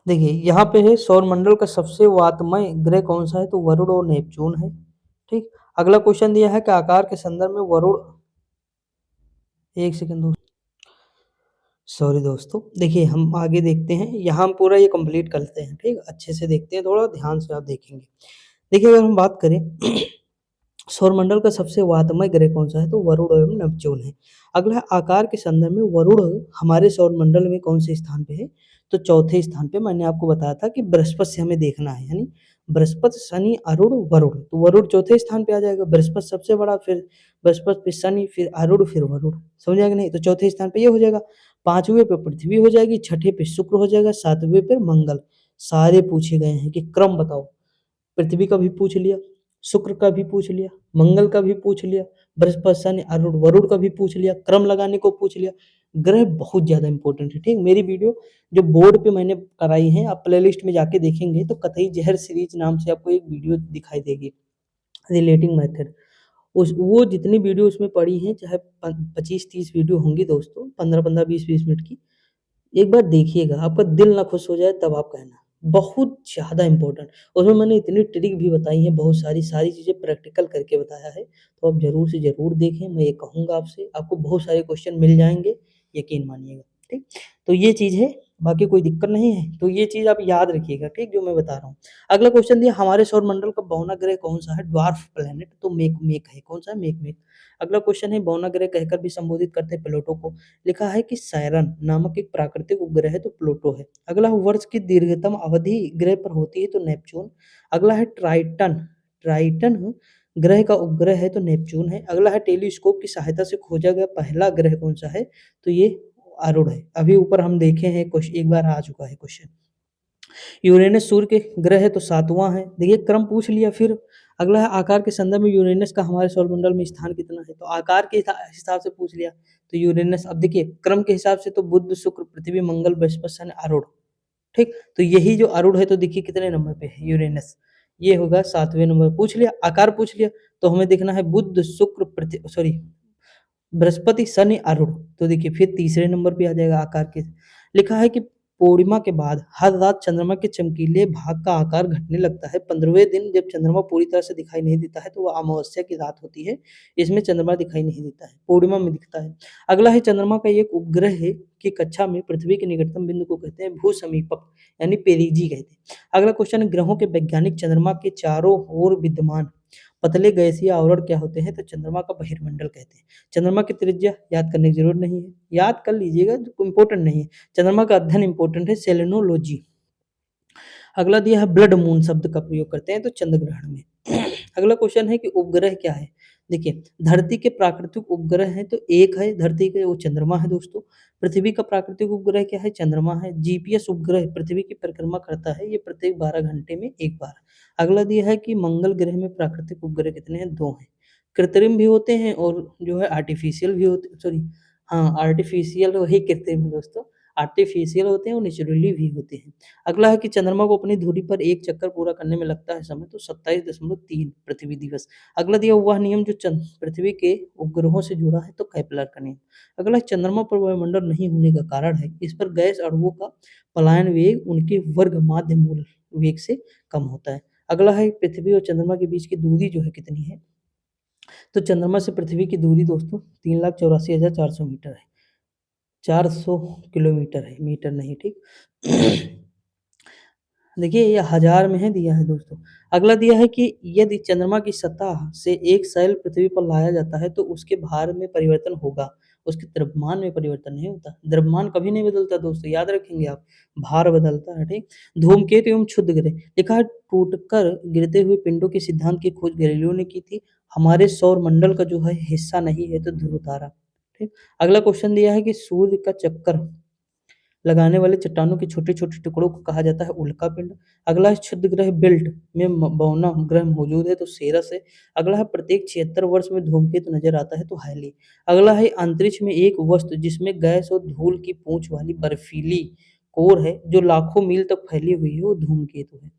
देखिए यहाँ पे है सौरमंडल का सबसे वातमय ग्रह कौन सा है? तो वरुण और नेपच्यून है, ठीक? अगला क्वेश्चन दिया है कि आकार के संदर्भ में वरुण, एक सेकंड दोस्तों, सॉरी दोस्तों, देखिए हम आगे देखते हैं, यहाँ हम पूरा ये कंप्लीट करते हैं, ठीक? अच्छे से देखते हैं, थोड़ा ध्यान से आप देखेंगे। देखिए अगर हम बात करें सौरमंडल का सबसे वातमय ग्रह कौन सा है? तो वरुण एवं नेपच्यून है। अगला है आकार के संदर्भ में वरुण हमारे सौरमंडल में कौन से स्थान पे है? तो चौथे स्थान पे। मैंने आपको बताया था कि बृहस्पति से हमें देखना है, यानी बृहस्पति शनि अरुण वरुण, तो वरुण चौथे स्थान पे आ जाएगा। बृहस्पति सबसे बड़ा, फिर बृहस्पति फिर शनि फिर अरुण फिर वरुण, समझ आया कि नहीं? तो चौथे स्थान पे ये हो जाएगा। पांचवें पे पृथ्वी हो जाएगी, छठे पे शुक्र हो जाएगा, सातवें पे मंगल। सारे पूछे गए हैं कि क्रम बताओ। पृथ्वी का भी पूछ लिया, शुक्र का भी पूछ लिया, मंगल का भी पूछ लिया, बृहस्पति शनि अरुण वरुण का भी पूछ लिया, क्रम लगाने को पूछ लिया। ग्रह बहुत ज्यादा इंपॉर्टेंट है, ठीक? मेरी वीडियो जो बोर्ड पे मैंने कराई है, आप प्लेलिस्ट में जाके देखेंगे तो कतई जहर सीरीज नाम से आपको एक वीडियो दिखाई देगी, रिलेटिंग मेथड। उस वो जितनी वीडियो उसमें पड़ी हैं, चाहे 25-30 वीडियो होंगी दोस्तों, 15-15, 20-20 मिनट की, एक बार देखिएगा, आपका दिल ना खुश हो जाए तब आप कहना। बहुत ज़्यादा इम्पोर्टेंट, उसमें मैंने इतनी ट्रिक भी बताई है, बहुत सारी चीज़ें प्रैक्टिकल करके बताया है, तो आप ज़रूर से ज़रूर देखें। मैं ये कहूँगा आपसे, आपको बहुत सारे क्वेश्चन मिल जाएँगे, यकीन मानिएगा, ठीक? तो ये चीज़ है। बाकी कोई दिक्कत नहीं है, तो ये चीज़ आप याद रखिएगा, ठीक, जो मैं बता रहा हूँ। अगला क्वेश्चन दिया, हमारे सौरमंडल का बौना ग्रह कौन-सा है? ड्वार्फ प्लैनेट, तो मेक है, कौन-सा है? मेक। अगला क्वेश्चन है, बौना ग्रह कहकर भी संबोधित करते हैं प्लूटो को। लिखा है कि सायरन नामक एक प्राकृतिक उपग्रह है, तो प्लूटो है। अगला, वर्ष की दीर्घतम अवधि ग्रह पर होती है, तो नेपच्यून। अगला है ट्राइटन, ट्राइटन ग्रह का उपग्रह है, तो नेपच्यून है। अगला है, टेलीस्कोप की सहायता से खोजा गया पहला ग्रह कौन-सा है? तो ये आरूढ़ है। अभी ऊपर हम देखे हैं, एक बार आ चुका है क्वेश्चन। यूरेनस सूर्य के ग्रह है, तो 7वां है। देखिए क्रम पूछ लिया। फिर अगला है, आकार के संदर्भ में यूरेनस का हमारे सौरमंडल में स्थान कितना है? तो आकार के हिसाब से पूछ लिया, तो यूरेनस, अब देखिए क्रम के हिसाब से तो बुध, शुक्र, पृथ्वी, मंगल, बृहस्पति, शनि, आरूढ़, ठीक। तो यही जो आरूढ़ है, तो देखिए कितने नंबर पे है यूरेनस, ये होगा 7वें नंबर। पूछ लिया, आकार पूछ लिया, तो हमें देखना है बुध, शुक्र, बृहस्पति, शनि, आरूढ़, तो देखिए फिर तीसरे नंबर पे आ जाएगा आकार के। लिखा है कि पूर्णिमा के बाद हर रात चंद्रमा के चमकीले भाग का आकार घटने लगता है। 15वें दिन जब चंद्रमा पूरी तरह से दिखाई नहीं देता है, तो वह अमावस्या की रात होती है। इसमें चंद्रमा दिखाई नहीं देता है, पूर्णिमा में दिखता है। अगला है, चंद्रमा का एक उपग्रह है की कक्षा में पृथ्वी के निकटतम बिंदु को कहते हैं भू समीपक, यानी पेरिजी कहते हैं। अगला क्वेश्चन है, ग्रहों के वैज्ञानिक चंद्रमा के चारों ओर विद्यमान पतले गैसीय आवरण क्या होते हैं? तो चंद्रमा का बहिर्मंडल कहते हैं। चंद्रमा की त्रिज्या याद करने की जरूरत नहीं है, याद कर लीजिएगा, इंपॉर्टेंट नहीं है। चंद्रमा का अध्ययन इंपॉर्टेंट है, सेलेनोलॉजी। अगला दिया है, ब्लड मून शब्द का प्रयोग करते हैं, तो चंद्र ग्रहण में। अगला क्वेश्चन है कि उपग्रह क्या है? देखिए, धरती के प्राकृतिक उपग्रह है, तो एक है धरती के, वो चंद्रमा है दोस्तों। पृथ्वी का प्राकृतिक उपग्रह क्या है? चंद्रमा है। जीपीएस उपग्रह पृथ्वी की परिक्रमा करता है, ये प्रत्येक 12 घंटे में एक बार। अगला दिया है कि मंगल ग्रह में प्राकृतिक उपग्रह कितने हैं? 2 हैं। कृत्रिम भी होते हैं और जो है आर्टिफिशियल भी होते, सॉरी, हाँ, आर्टिफिशियल वही कृत्रिम है दोस्तों, आर्टिफिशियल होते हैं और नेचुरली भी होते हैं। अगला है कि चंद्रमा को अपनी धुरी पर एक चक्कर पूरा करने में लगता है समय, तो 27.3 पृथ्वी दिवस। अगला दिया वह नियम जो पृथ्वी के उपग्रहों से जुड़ा है, तो केपलर का नियम। अगला, चंद्रमा पर वायुमंडल नहीं होने का कारण है, इस पर गैस अणुओं का पलायन वेग उनके वर्ग माध्य मूल वेग से कम होता है। अगला है, पृथ्वी और चंद्रमा के बीच की दूरी जो है कितनी है? तो चंद्रमा से पृथ्वी की दूरी दोस्तों 3,84,400 मीटर है। 400 किलोमीटर है, मीटर नहीं, ठीक। देखिए ये हज़ार में है, दिया है दोस्तों। अगला दिया है कि यदि चंद्रमा की सतह से एक शैल पृथ्वी पर लाया जाता है, तो उसके भार में परिवर्तन होगा, उसके द्रव्यमान में परिवर्तन नहीं होता। द्रव्यमान कभी नहीं बदलता दोस्तों, याद रखेंगे आप, भार बदलता है, ठीक। धूमकेतु एवं क्षुद्र ग्रह, लिखा है टूटकर गिरते हुए पिंडों के सिद्धांत की खोज गैलीलियो ने की थी। हमारे सौर मंडल का जो है हिस्सा नहीं है, तो ध्रुव तारा, ठीक। अगला क्वेश्चन दिया है कि सूर्य का चक्कर लगाने वाले चट्टानों के छोटे-छोटे टुकड़ों को कहा जाता है उल्का पिंड। अगला है, क्षुद्र ग्रह बेल्ट में बौना ग्रह मौजूद है, तो सेरस है। अगला है, प्रत्येक 76 वर्ष में धूमकेतु नजर आता है, तो हाइली। अगला है, अंतरिक्ष में एक वस्तु जिसमें गैस और धूल की पूंछ वाली बर्फीली कोर है, जो लाखों मील तक फैली हुई है, वो धूमकेतु है।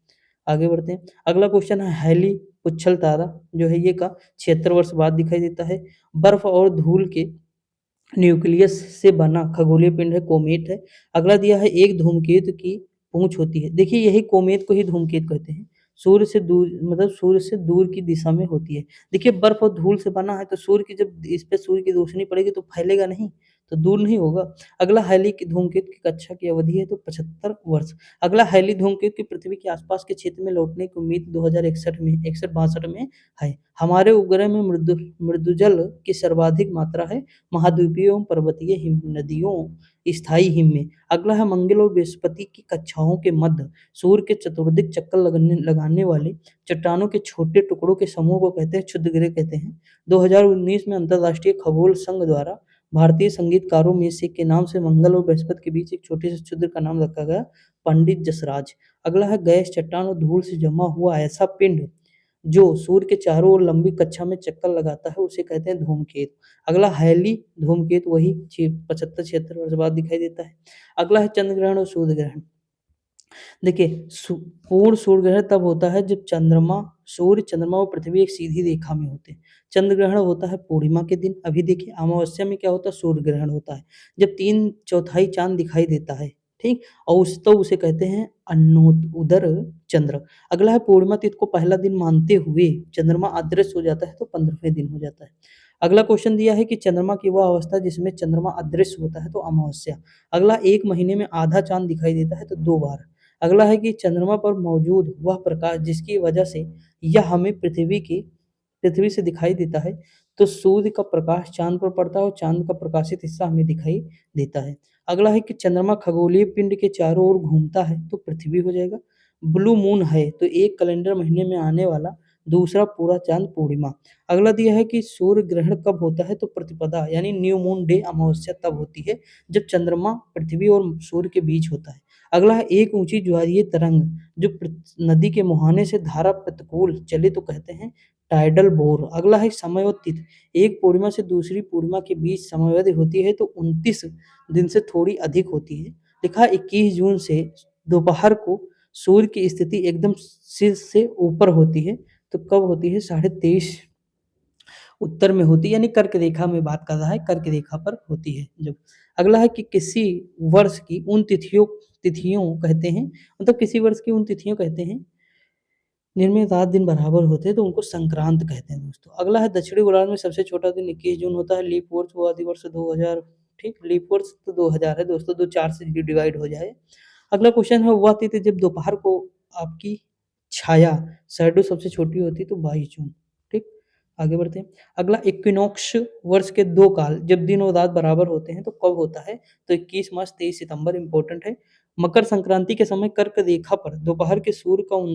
आगे बढ़ते हैं। अगला क्वेश्चन है, हैली पुच्छल तारा जो है ये का 76 वर्ष बाद दिखाई देता है। बर्फ और धूल के न्यूक्लियस से बना खगोलीय पिंड है, कोमेट है। अगला दिया है, एक धूमकेतु की पूंछ होती है। देखिए यही कोमेट को ही धूमकेतु कहते हैं। सूर्य से दूर, मतलब सूर्य से दूर की दिशा में होती है। देखिए बर्फ और धूल से बना है, तो सूर्य की जब इस पे सूर्य की रोशनी पड़ेगी तो फैलेगा नहीं, तो दूर नहीं होगा। अगला, हैली की धूमकेतु की कक्षा की अवधि है, तो 75 वर्ष। अगला, हैली धूमकेतु की पृथ्वी के आसपास के क्षेत्र में लौटने की उम्मीद 2061 में 61-62 में है। हमारे उपग्रह में मृदुजल की सर्वाधिक मात्रा है, महाद्वीपीय एवं पर्वतीय हिम नदियों, स्थायी हिम में। अगला है, मंगल और बृहस्पति की कक्षाओं के मध्य सूर्य के चतुर्दिक चक्कर लगाने वाले चट्टानों के छोटे टुकड़ों के समूह को कहते हैं, क्षुद्र ग्रह कहते हैं। 2019 में अंतरराष्ट्रीय खगोल संघ द्वारा भारतीय संगीतकारों में से के नाम से मंगल और बृहस्पति के बीच एक छोटे से क्षुद्र का नाम रखा गया, पंडित जसराज। अगला है, गैस, चट्टान और धूल से जमा हुआ ऐसा पिंड जो सूर्य के चारों ओर लंबी कक्षा में चक्कर लगाता है, उसे कहते हैं धूमकेतु। अगला, हैली धूमकेतु वही 75-76 वर्ष बाद दिखाई देता है। अगला है, चंद्र ग्रहण और सूर्य ग्रहण। देखिए पूर्ण सूर्य ग्रहण तब होता है जब सूर्य, चंद्रमा और पृथ्वी एक सीधी रेखा में होते हैं। चंद्र ग्रहण होता है पूर्णिमा के दिन। अभी देखिए अमावस्या में क्या होता है? सूर्य ग्रहण होता है, जब 3/4 चांद दिखाई देता है, ठीक। और उसे कहते हैं अन्नोदर चंद्र। अगला है, पूर्णिमा तिथि को पहला दिन मानते हुए चंद्रमा अदृश्य हो जाता है, तो 15वें दिन हो जाता है। अगला क्वेश्चन दिया है कि चंद्रमा की वह अवस्था जिसमें चंद्रमा अदृश्य होता है तो अमावस्या। अगला 1 महीने में आधा चाँद दिखाई देता है तो 2 बार। अगला है कि चंद्रमा पर मौजूद वह प्रकाश जिसकी वजह से यह हमें पृथ्वी से दिखाई देता है, तो सूर्य का प्रकाश चाँद पर पड़ता है और चाँद का प्रकाशित हिस्सा हमें दिखाई देता है। अगला है कि चंद्रमा खगोलीय पिंड के चारों ओर घूमता है तो पृथ्वी हो जाएगा। ब्लू मून है तो एक कैलेंडर महीने में आने वाला दूसरा पूरा चाँद पूर्णिमा। अगला दिया है कि सूर्य ग्रहण कब होता है तो प्रतिपदा यानी न्यू मून डे अमावस्या तब होती है जब चंद्रमा पृथ्वी और सूर्य के बीच होता है। अगला है एक ऊंची ज्वारीय तरंग जो नदी के मुहाने से धारा प्रतिकूल चले तो कहते हैं टाइडल बोर। अगला है समय और तिथि। एक पूर्णिमा से दूसरी पूर्णिमा के बीच समयावधि होती है तो 29 दिन से थोड़ी अधिक होती है। लिखा 21 जून से दोपहर को सूर्य की स्थिति एकदम सिर से ऊपर होती है तो कब होती है 23:30 उत्तर में होती है यानी कर्क रेखा में बात कर रहा है, कर्क रेखा पर होती है जब। अगला है कि किसी वर्ष की उन तिथियों कहते हैं, मतलब किसी वर्ष की उन तिथियों कहते हैं जिनमें रात दिन बराबर होते हैं तो उनको संक्रांत कहते हैं दोस्तों। अगला है दक्षिणी गोलार्ध में सबसे छोटा दिन 21 जून होता है। लीप वर्ष वो अधिवर्ष 2000, ठीक, लीप वर्ष तो 2000 है दोस्तों, दो 4 से डिवाइड हो जाए। अगला क्वेश्चन है वह तिथि जब दोपहर को आपकी छाया शैडो सबसे छोटी होती है तो 22 जून, ठीक। आगे बढ़ते हैं। अगला इक्विनॉक्स वर्ष के 2 काल जब दिन और रात बराबर होते हैं तो कब होता है तो 21 मार्च 23 सितंबर इंपॉर्टेंट है। मकर संक्रांति के समय कर्क रेखा पर दोपहर के सूर्य का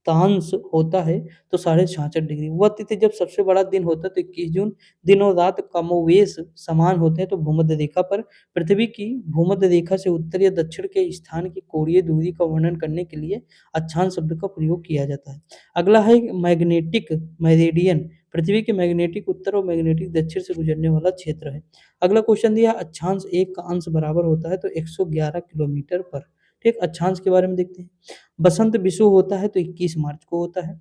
तांस होता है तो 66.5 डिग्री। वह तिथि जब सबसे बड़ा दिन होता है तो 21 जून। दिन और रात कमोवेश समान होते हैं तो भूमध्य रेखा पर। पृथ्वी की भूमध्य रेखा से उत्तर या दक्षिण के स्थान की कोणीय दूरी का वर्णन करने के लिए अक्षांश शब्द का प्रयोग किया जाता है। अगला है मैग्नेटिक मेरिडियन, पृथ्वी के मैग्नेटिक उत्तर और मैग्नेटिक दक्षिण से गुजरने वाला क्षेत्र है। अगला क्वेश्चन दिया अक्षांश 1 का अंश बराबर होता है तो 111 किलोमीटर पर, ठीक। अक्षांश के बारे में देखते हैं। बसंत विषुव होता है तो 21 मार्च को होता है।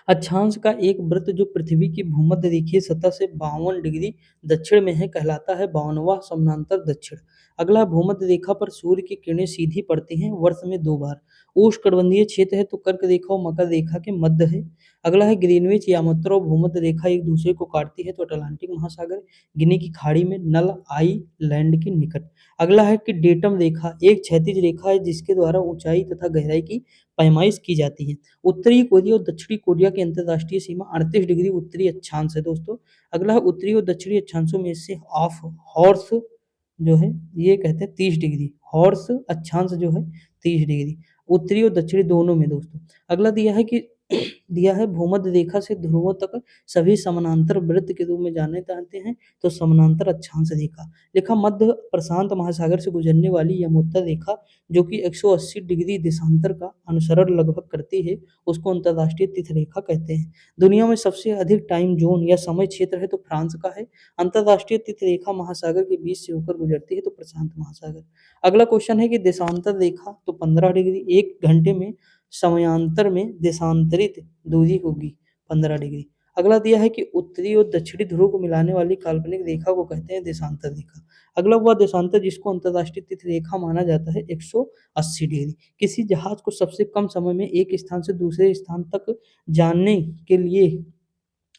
अक्षांश का एक वृत्त जो पृथ्वी की भूमध्य रेखीय सतह से 52 डिग्री दक्षिण में है कहलाता है 52वां समानांतर दक्षिण। अगला भूमध्य रेखा पर सूर्य की किरणें सीधी पड़ती हैं वर्ष में 2 बार। उष्णकटिबंधीय क्षेत्र है तो कर्क रेखा और मकर रेखा के मध्य है। अगला है ग्रीनविच यामोत्तर और भूमध्य रेखा एक दूसरे को काटती है तो अटलांटिक महासागर, गिनी की खाड़ी में, नल आइलैंड के निकट। अगला है कि डेटम रेखा एक क्षैतिज रेखा है जिसके द्वारा ऊंचाई तथा गहराई की पैमाइश की जाती है। उत्तरी कोरिया और दक्षिणी कोरिया की अंतर्राष्ट्रीय सीमा 38 डिग्री उत्तरी अक्षांश है दोस्तों। अगला है उत्तरी और दक्षिणी अक्षांशों में से ऑफ हॉर्स जो है ये कहते हैं 30 डिग्री, हॉर्स अक्षांश जो है 30 डिग्री उत्तरी और दक्षिणी दोनों में दोस्तों। अगला दिया है कि दिया है भूमध्य रेखा से ध्रुवों तक सभी समानांतर वृत्त के रूप में जाने जाते हैं तो समानांतर अक्षांश रेखा। लिखा मध्य प्रशांत महासागर से गुजरने वाली यमोत्तर रेखा जो कि 180 डिग्री देशांतर का अनुसरण लगभग करती है उसको अंतर्राष्ट्रीय तिथि रेखा कहते हैं। दुनिया में सबसे अधिक टाइम जोन या समय क्षेत्र है तो फ्रांस का है। अंतर्राष्ट्रीय तिथि रेखा महासागर के बीच से होकर गुजरती है तो प्रशांत महासागर। अगला क्वेश्चन है कि देशांतर रेखा तो 15 डिग्री, 1 घंटे में समयांतर में देशांतरित दूरी होगी 15 डिग्री। अगला दिया है कि उत्तरी और दक्षिणी ध्रुव को मिलाने वाली काल्पनिक रेखा को कहते हैं देशांतर रेखा। अगला हुआ देशांतर जिसको अंतर्राष्ट्रीय तिथि रेखा माना जाता है 180 डिग्री। किसी जहाज को सबसे कम समय में एक स्थान से दूसरे स्थान तक जाने के लिए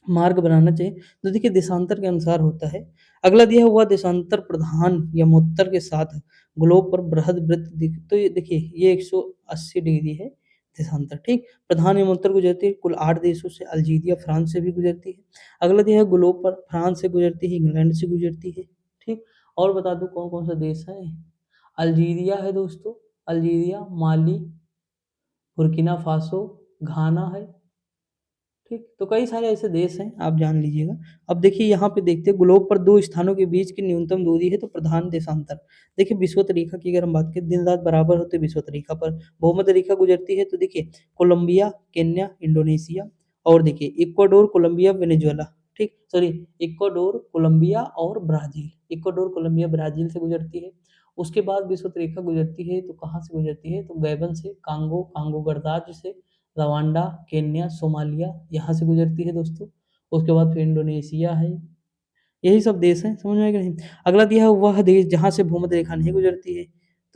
मार्ग बनाना चाहिए तो देखिए देशांतर के अनुसार होता है। अगला दिया हुआ देशांतर प्रधान यमोत्तर के साथ ग्लोब पर बृहद वृत्त तो ये देखिए ये 180 डिग्री है देशांतर, ठीक। प्रधान यमोत्तर गुजरती है कुल 8 देशों से, अल्जीरिया फ्रांस से भी गुजरती है। अगला दिया है ग्लोब पर फ्रांस से गुजरती है, इंग्लैंड से गुजरती है, ठीक। और बता दूं कौन कौन सा देश है। अल्जीरिया है दोस्तों, अल्जीरिया, माली, बुर्किना फासो, घाना है, ठीक। तो कई सारे ऐसे देश हैं आप जान लीजिएगा। अब देखिए यहाँ पे देखते हैं ग्लोब पर दो स्थानों के बीच की न्यूनतम दूरी है तो प्रधान देशांतर। देखिए विषुवत रेखा की अगर हम बात करें दिन रात बराबर होते विषुवत रेखा पर भूमध्य रेखा गुजरती है तो देखिए कोलंबिया, केन्या, इंडोनेशिया और देखिए इक्वाडोर, कोलंबिया, वेनेजुएला, ठीक, सॉरी, इक्वाडोर, कोलंबिया और ब्राजील। इक्वाडोर, कोलंबिया, ब्राजील से गुजरती है। उसके बाद विषुवत रेखा गुजरती है तो कहाँ से गुजरती है तो गैबन से, कांगो गणराज्य से, रवांडा, केन्या, सोमालिया यहाँ से गुजरती है दोस्तों। उसके बाद फिर इंडोनेशिया है। यही सब देश हैं, समझ में आया कि नहीं। अगला दिया है वह देश जहाँ से भूमध्य रेखा नहीं गुजरती है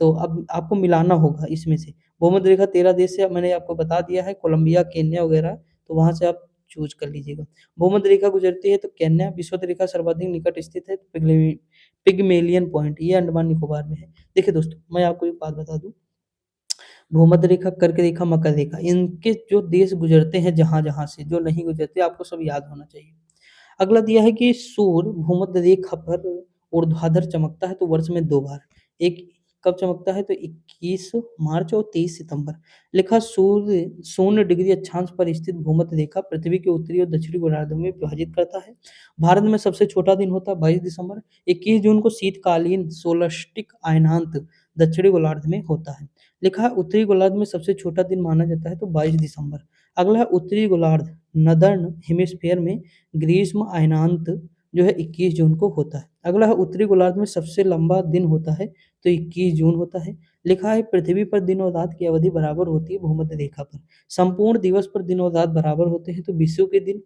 तो अब आपको मिलाना होगा इसमें से। भूमध्य रेखा 13 देश से मैंने आपको बता दिया है, कोलंबिया, केन्या वगैरह, तो वहाँ से आप चूज़ कर लीजिएगा। भूमध्य रेखा गुजरती है तो केन्या, विषुवत रेखा सर्वाधिक निकट स्थित है तो पिग्मेलियन पॉइंट, ये अंडमान निकोबार में है। देखिए दोस्तों, मैं आपको एक बात बता दूँ, भूमध्य रेखा, कर्क रेखा, मकर रेखा, इनके जो देश गुजरते हैं जहाँ-जहाँ से, जो नहीं गुजरते आपको सब याद होना चाहिए। अगला दिया है कि सूर्य भूमध्य रेखा पर ऊर्ध्वाधर चमकता है तो वर्ष में 2 बार। एक कब चमकता है तो 21 मार्च और 23 सितंबर। लिखा, सूर्य 0 डिग्री अक्षांश पर स्थित भूमध्य रेखा पृथ्वी के उत्तरी और दक्षिणी गोलार्ध में विभाजित करता है। भारत में सबसे छोटा दिन होता है 22 दिसंबर। 21 जून को शीतकालीन सोलस्टिक अयनांत दक्षिणी गोलार्ध में होता है। लिखा है, उत्तरी गोलार्ध में सबसे छोटा दिन माना जाता है तो 22 दिसंबर। अगला है उत्तरी गोलार्ध, नदर्न हेमिस्फीयर में ग्रीष्म अयनांत जो है 21 जून को होता है। अगला है उत्तरी गोलार्ध में सबसे लंबा दिन होता है तो 21 जून होता है। लिखा है, पृथ्वी पर दिन और रात की अवधि बराबर होती है भूमध्य रेखा पर। संपूर्ण दिवस पर दिन और रात बराबर होते हैं तो विश्व के दिन।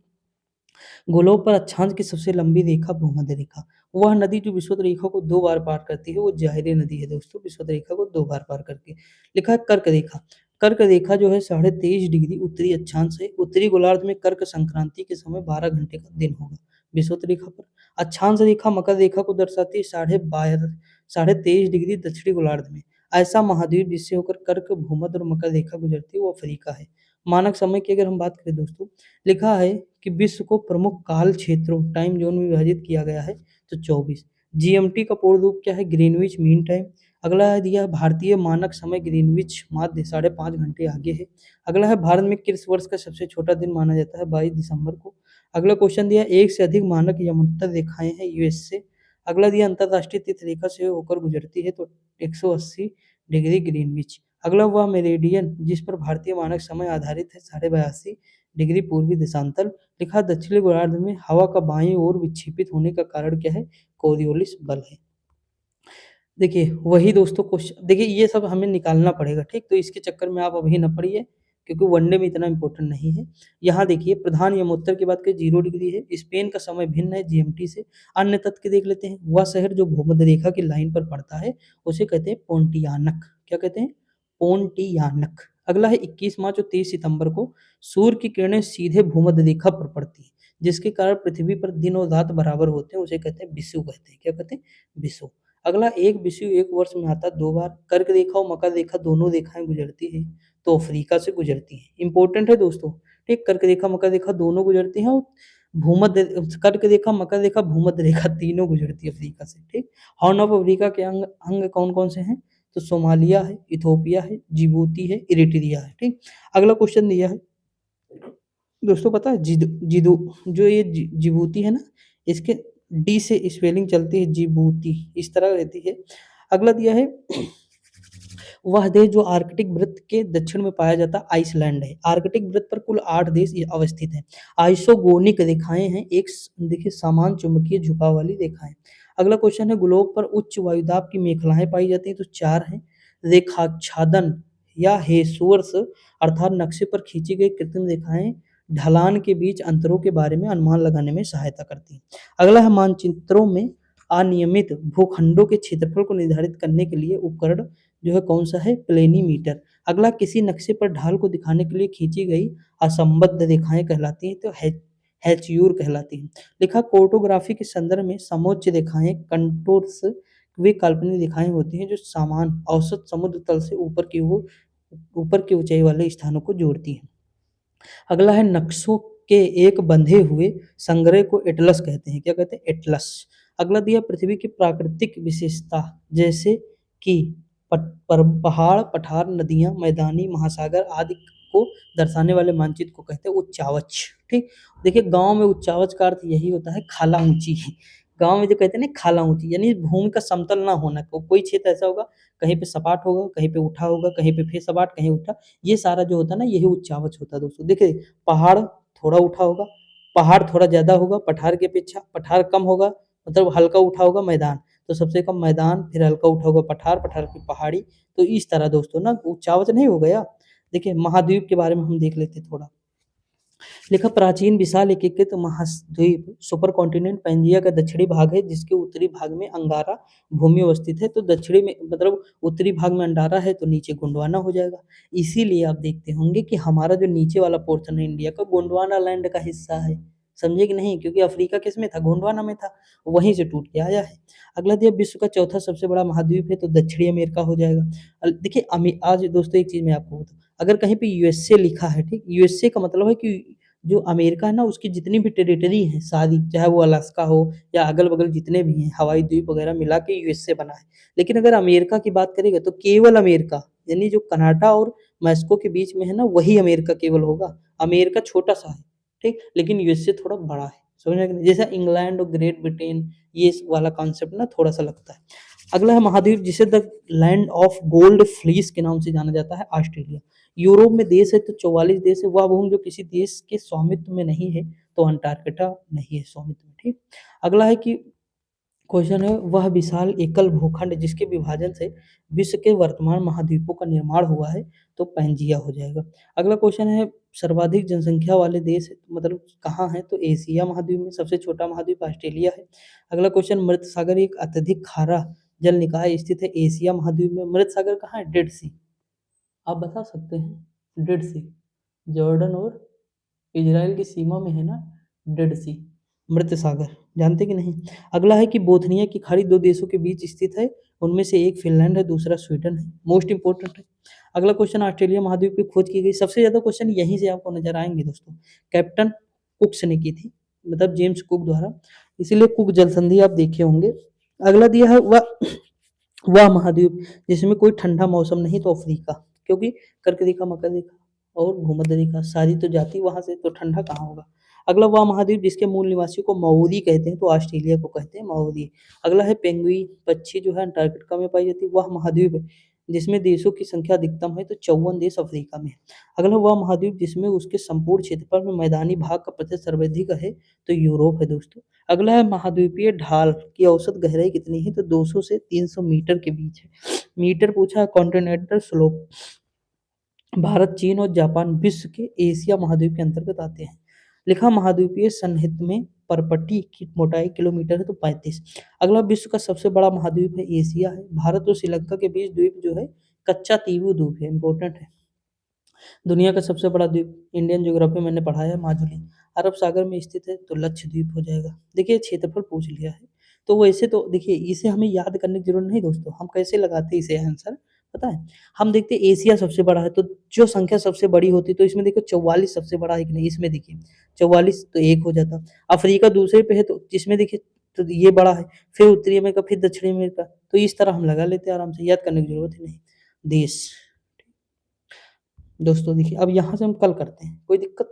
गोलों पर अक्षांश की सबसे लंबी रेखा भूमध्य रेखा। वह नदी जो विषुवत रेखा को 2 बार पार करती है वो जाहिर नदी है दोस्तों, विषुवत रेखा को 2 बार पार करके। लिखा है कर्क रेखा। कर्क रेखा जो है 23.5 डिग्री उत्तरी अक्षांश है। उत्तरी गोलार्ध में कर्क संक्रांति के समय 12 घंटे का दिन होगा विषुवत रेखा पर। अक्षांश रेखा मकर रेखा को दर्शाती है 23.5 डिग्री दक्षिणी गोलार्ध में। ऐसा महाद्वीप जिससे होकर कर्क, भूमध्य और मकर रेखा गुजरती है वो अफ्रीका है। मानक समय की अगर हम बात करें दोस्तों, लिखा है कि विश्व को प्रमुख काल क्षेत्रों टाइम जोन में विभाजित किया गया है तो 24। जीएमटी का पूर्ण रूप क्या है? Greenwich mean time. अगला है दिया भारतीय मानक समय ग्रीनविच माध्य 5.5 घंटे आगे है। अगला है भारत में किस वर्ष का सबसे छोटा दिन माना जाता है? 22 दिसंबर को। अगला क्वेश्चन दिया, एक से अधिक मानक यमोत्तर रेखाएं हैं यूएस से। अगला दिया, अंतरराष्ट्रीय तीर्थ रेखा से होकर गुजरती है तो 180 डिग्री ग्रीनविच। अगला हुआ मेरिडियन जिस पर भारतीय मानक समय आधारित है 82.5 डिग्री पूर्वी देशांतर। लिखा, दक्षिणी गोलार्ध में हवा का बाईं ओर विक्षेपित होने का कारण क्या है? कोरियोलिस बल है। देखिए वही दोस्तों क्वेश्चन, देखिए ये सब हमें निकालना पड़ेगा, ठीक? तो इसके चक्कर में आप अभी न पड़िए क्योंकि वनडे में इतना इंपॉर्टेंट नहीं है। यहाँ देखिए प्रधान यमोत्तर की बात करें 0 डिग्री है। स्पेन का समय भिन्न है जीएमटी से। अन्य तथ्य देख लेते हैं। वह शहर जो भूमध्य रेखा की लाइन पर पड़ता है उसे कहते हैं पोंटियानक। क्या कहते हैं? पोंटियानक। अगला है 21 मार्च और 23 सितंबर को सूर्य की किरणें सीधे भूमध्य रेखा पर पड़ती है जिसके कारण पृथ्वी पर दिन और रात बराबर होते हैं, उसे कहते हैं विषुव कहते हैं। क्या कहते हैं? विषुव। अगला, एक विषुव एक वर्ष में आता है 2 बार। कर्क रेखा और मकर रेखा दोनों रेखाएं गुजरती है तो अफ्रीका से गुजरती है। इंपॉर्टेंट है दोस्तों, ठीक? कर्क रेखा मकर रेखा दोनों गुजरती हैं और भूमध्य कर्क रेखा मकर रेखा भूमध्य रेखा तीनों गुजरती है अफ्रीका से, ठीक? हॉर्न ऑफ अफ्रीका के अंग अंग कौन कौन से हैं? तो सोमालिया है, इथोपिया है, जिबूती है, इरिट्रिया है, ठीक? अगला क्वेश्चन दिया है दोस्तों, पता है जिदू जो ये जिबूती है ना, इसके डी से स्पेलिंग चलती है जिबूती, इस तरह रहती है। अगला दिया है वह देश जो आर्कटिक वृत्त के दक्षिण में पाया जाता आइसलैंड है। आर्कटिक वृत्त पर कुल 8 देश अवस्थित हैं। आइसोगोनिक रेखाएं हैं, एक देखिए समान चुंबकीय झुकाव वाली रेखाएं। अगला क्वेश्चन है, ग्लोब पर उच्च वायुदाब की मेखलाएं पाई जाती हैं तो 4 हैं। रेखाच्छादन या हेसुअर्स अर्थात नक्शे पर खींची गई कृत्रिम रेखाएं ढलान के बीच अंतरों के बारे में अनुमान लगाने में सहायता करती हैं। अगला है मानचित्रों में अनियमित भूखंडों के क्षेत्रफल को निर्धारित करने के लिए उपकरण जो है कौन सा है? प्लेनीमीटर। अगला, किसी नक्शे पर ढाल को दिखाने के लिए खींची गई असंबद्ध रेखाएं कहलाती हैं तो हैच्यूर कहलाती हैं। लिखा, फोटोग्राफी के संदर्भ में समोच्च रेखाएं कंटूर्स वे काल्पनिक रेखाएं होती हैं जो समान औसत समुद्र तल से ऊपर की ऊंचाई वाले स्थानों को जोड़ती हैं। अगला है, नक्शों के एक बंधे हुए संग्रह को एटलस कहते हैं। क्या कहते हैं? एटलस। अगला दिया, पृथ्वी की प्राकृतिक विशेषता जैसे कि पहाड़, पठार, नदियां, मैदानी महासागर आदि को दर्शाने वाले मानचित्र को कहते हैं उच्चावच, ठीक? देखिए गांव में उच्चावच का अर्थ यही होता है खाला ऊंची। गांव में जो कहते हैं ना खाला ऊंची, यानी भूमि का समतल ना होना। कोई क्षेत्र ऐसा होगा कहीं पे सपाट होगा, कहीं पे उठा होगा, कहीं पे फिर सपाट, कहीं उठा। ये सारा जो होता है ना यही उच्चावच होता है दोस्तों। देखिए पहाड़ थोड़ा उठा होगा, पहाड़ थोड़ा ज्यादा होगा पठार की अपेक्षा, पठार कम होगा मतलब हल्का उठा होगा मैदान, तो सबसे कम मैदान, फिर हल्का उठा होगा पठार, पठार की पहाड़ी। तो इस तरह दोस्तों ना उच्चावच नहीं हो गया। देखिए महाद्वीप के बारे में हम देख लेते थोड़ा। लिखा प्राचीन विशाल एकीकृत महाद्वीप सुपर कॉन्टिनेंट पैंजिया का दक्षिणी भाग है जिसके उत्तरी भाग में अंगारा भूमि अवस्थित है। तो दक्षिणी में मतलब उत्तरी भाग में अंडारा है तो नीचे गोंडवाना हो जाएगा। इसीलिए आप देखते होंगे कि हमारा जो नीचे वाला पोर्शन है इंडिया का गोंडवाना लैंड का हिस्सा है। समझे कि नहीं? क्योंकि अफ्रीका किस में था? गोंडवाना में था, वहीं से टूट के आया है। अगला दिया विश्व का चौथा सबसे बड़ा महाद्वीप है तो दक्षिणी अमेरिका हो जाएगा। देखिए आज दोस्तों एक चीज मैं आपको बताऊं, अगर कहीं पे यूएसए लिखा है, ठीक, यूएसए का मतलब है कि जो अमेरिका है ना उसकी जितनी भी टेरिटरी है सारी, चाहे वो अलास्का हो या अगल-बगल जितने भी हैं, हवाई द्वीप वगैरह मिला के यूएसए बना है। लेकिन अगर अमेरिका की बात करेंगे तो केवल अमेरिका, यानी जो कनाडा और मेक्सिको के बीच में है ना वही अमेरिका केवल होगा। अमेरिका छोटा-सा है, ठीक? लेकिन यूएसए थोड़ा बड़ा है। समझ में आ गया? जैसा इंग्लैंड और ग्रेट ब्रिटेन ये वाला कॉन्सेप्ट ना थोड़ा-सा लगता है। अगला है महाद्वीप जिसे the land of gold fleece के नाम से जाना जाता है, ऑस्ट्रेलिया। यूरोप में देश है तो 44 देश है। वह भूमि जो किसी देश के स्वामित्व में नहीं है तो अंटार्कटिका नहीं है स्वामित्व में, ठीक। अगला है कि क्वेश्चन है वह विशाल एकल भूखंड जिसके विभाजन से विश्व के वर्तमान महाद्वीपों का निर्माण हुआ है तो पैंजिया हो जाएगा। अगला क्वेश्चन है सर्वाधिक जनसंख्या वाले देश मतलब कहाँ है तो एशिया महाद्वीप में। सबसे छोटा महाद्वीप ऑस्ट्रेलिया है। अगला क्वेश्चन मृत सागर एक अत्यधिक खारा जल निकाय स्थित है एशिया महाद्वीप में। मृत सागर कहाँ है? डेड सी। आप बता सकते हैं? डेड सी जॉर्डन और इजराइल की सीमा में है ना, डेड सी, मृत सागर, जानते कि नहीं? अगला है कि बोथनिया की खाड़ी दो देशों के बीच स्थित है, उनमें से एक फिनलैंड है दूसरा स्वीडन है। मोस्ट इंपोर्टेंट है। अगला क्वेश्चन ऑस्ट्रेलिया महाद्वीप की खोज की गई, सबसे ज्यादा क्वेश्चन यहीं से आपको नजर आएंगे दोस्तों। कैप्टन कुक्स ने की थी, मतलब जेम्स कुक द्वारा, इसीलिए कुक जल संधि आप देखे होंगे। अगला दिया है वह महाद्वीप जिसमें कोई ठंडा मौसम नहीं तो अफ्रीका, क्योंकि कर्क रेखा मकर रेखा और भूमध्य रेखा सारी तो जाती वहां से, तो ठंडा कहाँ होगा। अगला वह महाद्वीप जिसके मूल निवासियों को माओरी कहते हैं तो ऑस्ट्रेलिया को कहते हैं माओरी। अगला है पेंगुइन पक्षी जो है अंटार्कटिका में पाई जाती है, वह महाद्वीप है जिसमें देशों की संख्या अधिकतम है तो 54 देश अफ्रीका में है। अगला वह महाद्वीप जिसमें उसके संपूर्ण क्षेत्रफल में मैदानी भाग का प्रतिशत सर्वाधिक है तो यूरोप है दोस्तों। अगला है महाद्वीपीय ढाल की औसत गहराई कितनी है तो 200 से 300 मीटर के बीच है। मीटर पूछा है। कॉन्टिनेंटल स्लोप, भारत चीन और जापान विश्व के एशिया महाद्वीप के अंतर्गत आते हैं। लिखा महाद्वीपीय सन्निहित में परपट्टी की मोटाई किलोमीटर है तो 35। अगला विश्व का सबसे बड़ा महाद्वीप है एशिया है। भारत और श्रीलंका के बीच द्वीप जो है कच्चा तीवु द्वीप है, इंपॉर्टेंट है। दुनिया का सबसे बड़ा द्वीप इंडियन ज्योग्राफी मैंने पढ़ा है, माजुली अरब सागर में स्थित है तो लक्षद्वीप हो जाएगा। देखिए क्षेत्रफल पूछ लिया है तो वैसे तो देखिए इसे हमें याद करने की जरूरत नहीं दोस्तों, हम कैसे लगाते हैं इसे आंसर पता है? हम देखते हैं एशिया सबसे बड़ा है तो जो संख्या सबसे बड़ी होती तो इसमें देखो 44 सबसे बड़ा है कि नहीं, इसमें देखिए 44 तो एक हो जाता। अफ्रीका दूसरे पे है तो जिसमें देखिए तो ये बड़ा है, फिर उत्तरी अमेरिका फिर दक्षिणी अमेरिका, तो इस तरह हम लगा लेते हैं आराम से, याद करने की जरूरत ही नहीं। देश दोस्तों देखिए अब यहाँ से हम कल करते हैं, कोई दिक्कत?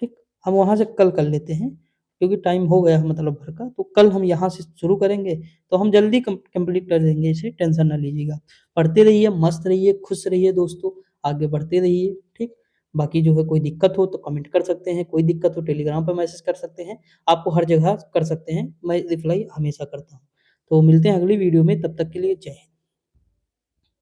ठीक, हम वहाँ से कल कर लेते हैं क्योंकि टाइम हो गया है मतलब भर का, तो कल हम यहाँ से शुरू करेंगे तो हम जल्दी कंप्लीट कर देंगे इसे, टेंशन ना लीजिएगा। पढ़ते रहिए, मस्त रहिए, खुश रहिए दोस्तों, आगे बढ़ते रहिए, ठीक। बाकी जो है कोई दिक्कत हो तो कमेंट कर सकते हैं, कोई दिक्कत हो टेलीग्राम पर मैसेज कर सकते हैं, आपको हर जगह कर सकते हैं, मैं रिप्लाई हमेशा करता हूँ। तो मिलते हैं अगली वीडियो में, तब तक के लिए जय हिंद।